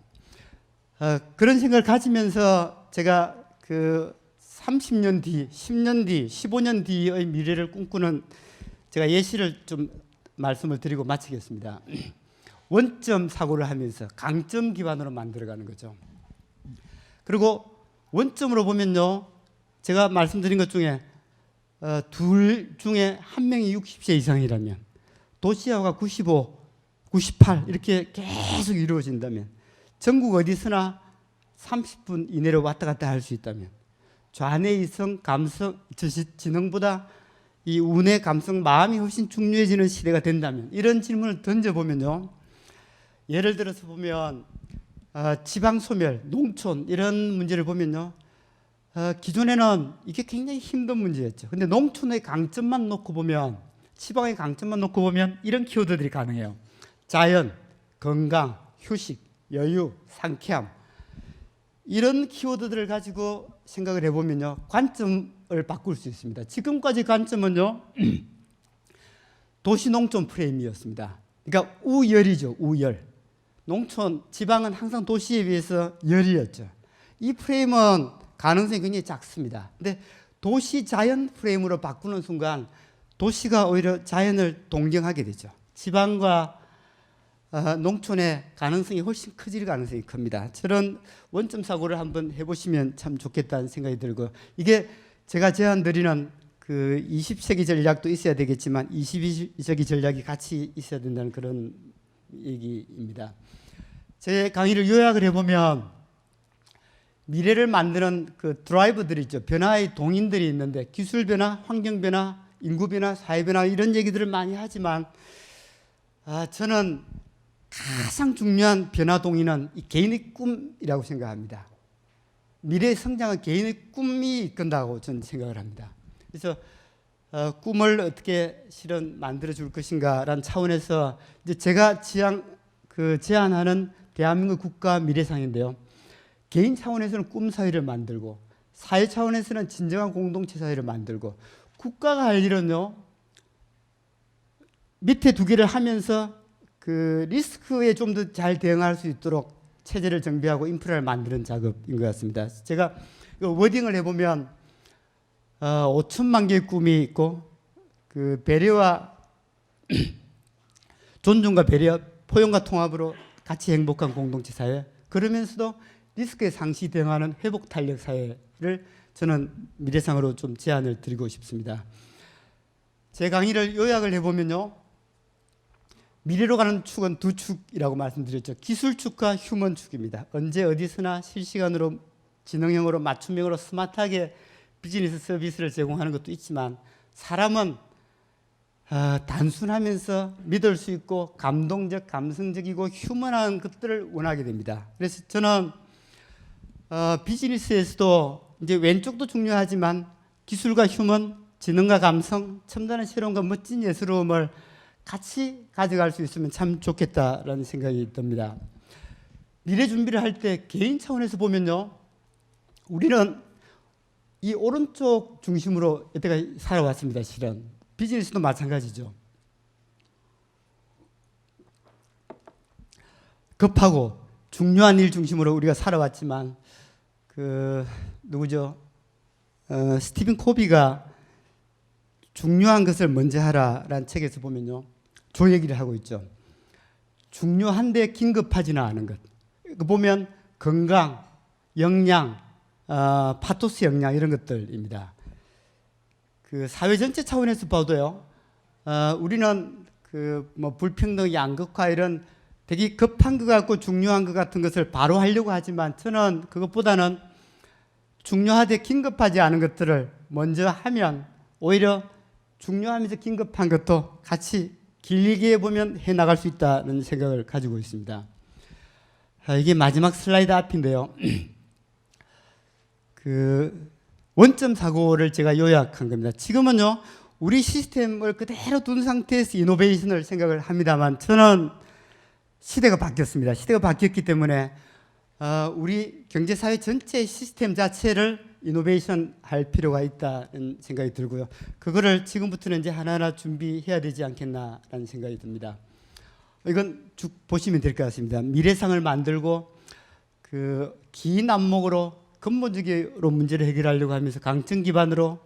그런 생각을 가지면서 제가 그 30년 뒤, 10년 뒤, 15년 뒤의 미래를 꿈꾸는 제가 예시를 좀 말씀을 드리고 마치겠습니다. 원점 사고를 하면서 강점 기반으로 만들어가는 거죠. 그리고 원점으로 보면요, 제가 말씀드린 것 중에 둘 중에 한 명이 60세 이상이라면 도시화가 95, 98 이렇게 계속 이루어진다면 전국 어디서나 30분 이내로 왔다 갔다 할 수 있다면 좌뇌이성 감성 지능보다 이 우뇌 감성 마음이 훨씬 중요해지는 시대가 된다면, 이런 질문을 던져보면요, 예를 들어서 보면 지방 소멸, 농촌 이런 문제를 보면요, 기존에는 이게 굉장히 힘든 문제였죠. 근데 농촌의 강점만 놓고 보면, 지방의 강점만 놓고 보면 이런 키워드들이 가능해요. 자연, 건강, 휴식, 여유, 상쾌함 이런 키워드들을 가지고 생각을 해보면요, 관점을 바꿀 수 있습니다. 지금까지 관점은요 도시농촌 프레임이었습니다. 그러니까 우열이죠. 우열. 농촌, 지방은 항상 도시에 비해서 열이었죠. 이 프레임은 가능성이 굉장히 작습니다. 근데 도시 자연 프레임으로 바꾸는 순간 도시가 오히려 자연을 동경하게 되죠. 지방과 농촌의 가능성이 훨씬 커질 가능성이 큽니다. 저런 원점 사고를 한번 해보시면 참 좋겠다는 생각이 들고, 이게 제가 제안드리는 그 20세기 전략도 있어야 되겠지만 22세기 전략이 같이 있어야 된다는 그런 얘기입니다. 제 강의를 요약을 해보면 미래를 만드는 그 드라이버들이 있죠. 변화의 동인들이 있는데 기술 변화, 환경 변화, 인구 변화, 사회 변화 이런 얘기들을 많이 하지만 저는 가장 중요한 변화 동인은 이 개인의 꿈이라고 생각합니다. 미래의 성장은 개인의 꿈이 이끈다고 저는 생각을 합니다. 그래서 꿈을 어떻게 실은 만들어 줄 것인가라는 차원에서 이제 제가 제안하는 대한민국 국가 미래상인데요. 개인 차원에서는 꿈 사회를 만들고 사회 차원에서는 진정한 공동체 사회를 만들고, 국가가 할 일은요, 밑에 두 개를 하면서 그 리스크에 좀 더 잘 대응할 수 있도록 체제를 정비하고 인프라를 만드는 작업인 것 같습니다. 제가 워딩을 해보면 5천만 개의 꿈이 있고, 그 배려와 존중과 배려, 포용과 통합으로 같이 행복한 공동체 사회, 그러면서도 리스크에 상시 대응하는 회복 탄력 사회를 저는 미래상으로 좀 제안을 드리고 싶습니다. 제 강의를 요약을 해보면요, 미래로 가는 축은 두 축이라고 말씀드렸죠. 기술 축과 휴먼 축입니다. 언제 어디서나 실시간으로 지능형으로 맞춤형으로 스마트하게 비즈니스 서비스를 제공하는 것도 있지만, 사람은 단순하면서 믿을 수 있고 감동적, 감성적이고 휴먼한 것들을 원하게 됩니다. 그래서 저는 비즈니스에서도 이제 왼쪽도 중요하지만 기술과 휴먼, 지능과 감성, 첨단의 새로움과 멋진 예스러움을 같이 가져갈 수 있으면 참 좋겠다라는 생각이 듭니다. 미래 준비를 할 때 개인 차원에서 보면요, 우리는 이 오른쪽 중심으로 여태까지 살아왔습니다. 실은 비즈니스도 마찬가지죠. 급하고 중요한 일 중심으로 우리가 살아왔지만, 누구죠? 스티븐 코비가 중요한 것을 먼저 하라라는 책에서 보면요, 저 얘기를 하고 있죠. 중요한데 긴급하지는 않은 것. 보면 건강, 영양, 파토스 영양 이런 것들입니다. 사회 전체 차원에서 봐도요, 우리는 불평등, 양극화 이런 되게 급한 것 같고 중요한 것 같은 것을 바로 하려고 하지만, 저는 그것보다는 중요하되 긴급하지 않은 것들을 먼저 하면 오히려 중요하면서 긴급한 것도 같이 길게 보면 해나갈 수 있다는 생각을 가지고 있습니다. 이게 마지막 슬라이드 앞인데요. 원점 사고를 제가 요약한 겁니다. 지금은요, 우리 시스템을 그대로 둔 상태에서 이노베이션을 생각을 합니다만, 저는 시대가 바뀌었습니다. 시대가 바뀌었기 때문에 우리 경제사회 전체의 시스템 자체를 이노베이션 할 필요가 있다는 생각이 들고요. 그거를 지금부터는 이제 하나하나 준비해야 되지 않겠나라는 생각이 듭니다. 이건 쭉 보시면 될 것 같습니다. 미래상을 만들고 긴 안목으로 근본적으로 문제를 해결하려고 하면서 강점 기반으로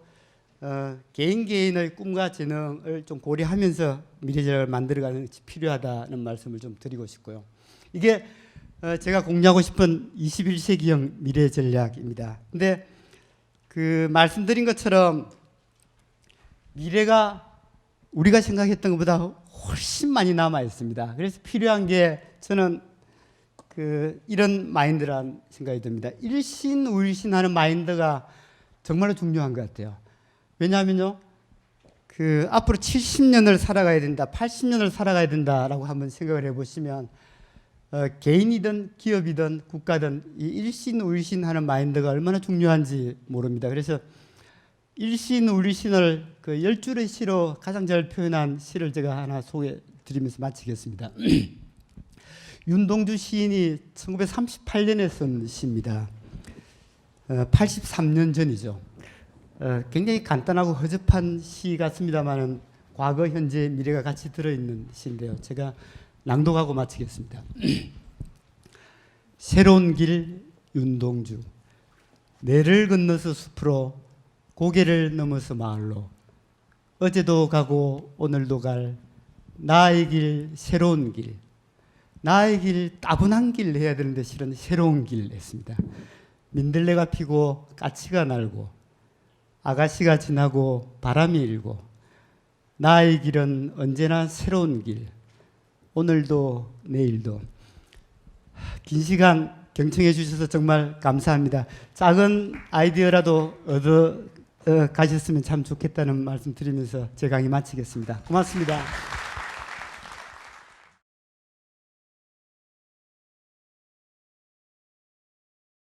개인의 꿈과 재능을 좀 고려하면서 미래전략을 만들어가는 것이 필요하다는 말씀을 좀 드리고 싶고요. 이게 제가 공유하고 싶은 21세기형 미래전략입니다. 근데 말씀드린 것처럼 미래가 우리가 생각했던 것보다 훨씬 많이 남아 있습니다. 그래서 필요한 게 저는 이런 마인드라는 생각이 듭니다. 일신우일신하는 마인드가 정말로 중요한 것 같아요. 왜냐하면요, 앞으로 70년을 살아가야 된다, 80년을 살아가야 된다라고 한번 생각을 해보시면, 개인이든 기업이든 국가든 이 일신우일신하는 마인드가 얼마나 중요한지 모릅니다. 그래서 일신우일신을 10줄의 시로 가장 잘 표현한 시를 제가 하나 소개드리면서 마치겠습니다. 윤동주 시인이 1938년에 쓴 시입니다. 83년 전이죠. 굉장히 간단하고 허접한 시 같습니다만 과거, 현재, 미래가 같이 들어있는 시인데요. 제가 낭독하고 마치겠습니다. 새로운 길 윤동주, 내를 건너서 숲으로, 고개를 넘어서 마을로, 어제도 가고 오늘도 갈 나의 길, 새로운 길. 나의 길, 따분한 길 해야 되는데 실은 새로운 길 했습니다. 민들레가 피고 까치가 날고 아가씨가 지나고 바람이 일고, 나의 길은 언제나 새로운 길, 오늘도 내일도. 긴 시간 경청해 주셔서 정말 감사합니다. 작은 아이디어라도 얻어 가셨으면 참 좋겠다는 말씀 드리면서 제 강의 마치겠습니다. 고맙습니다.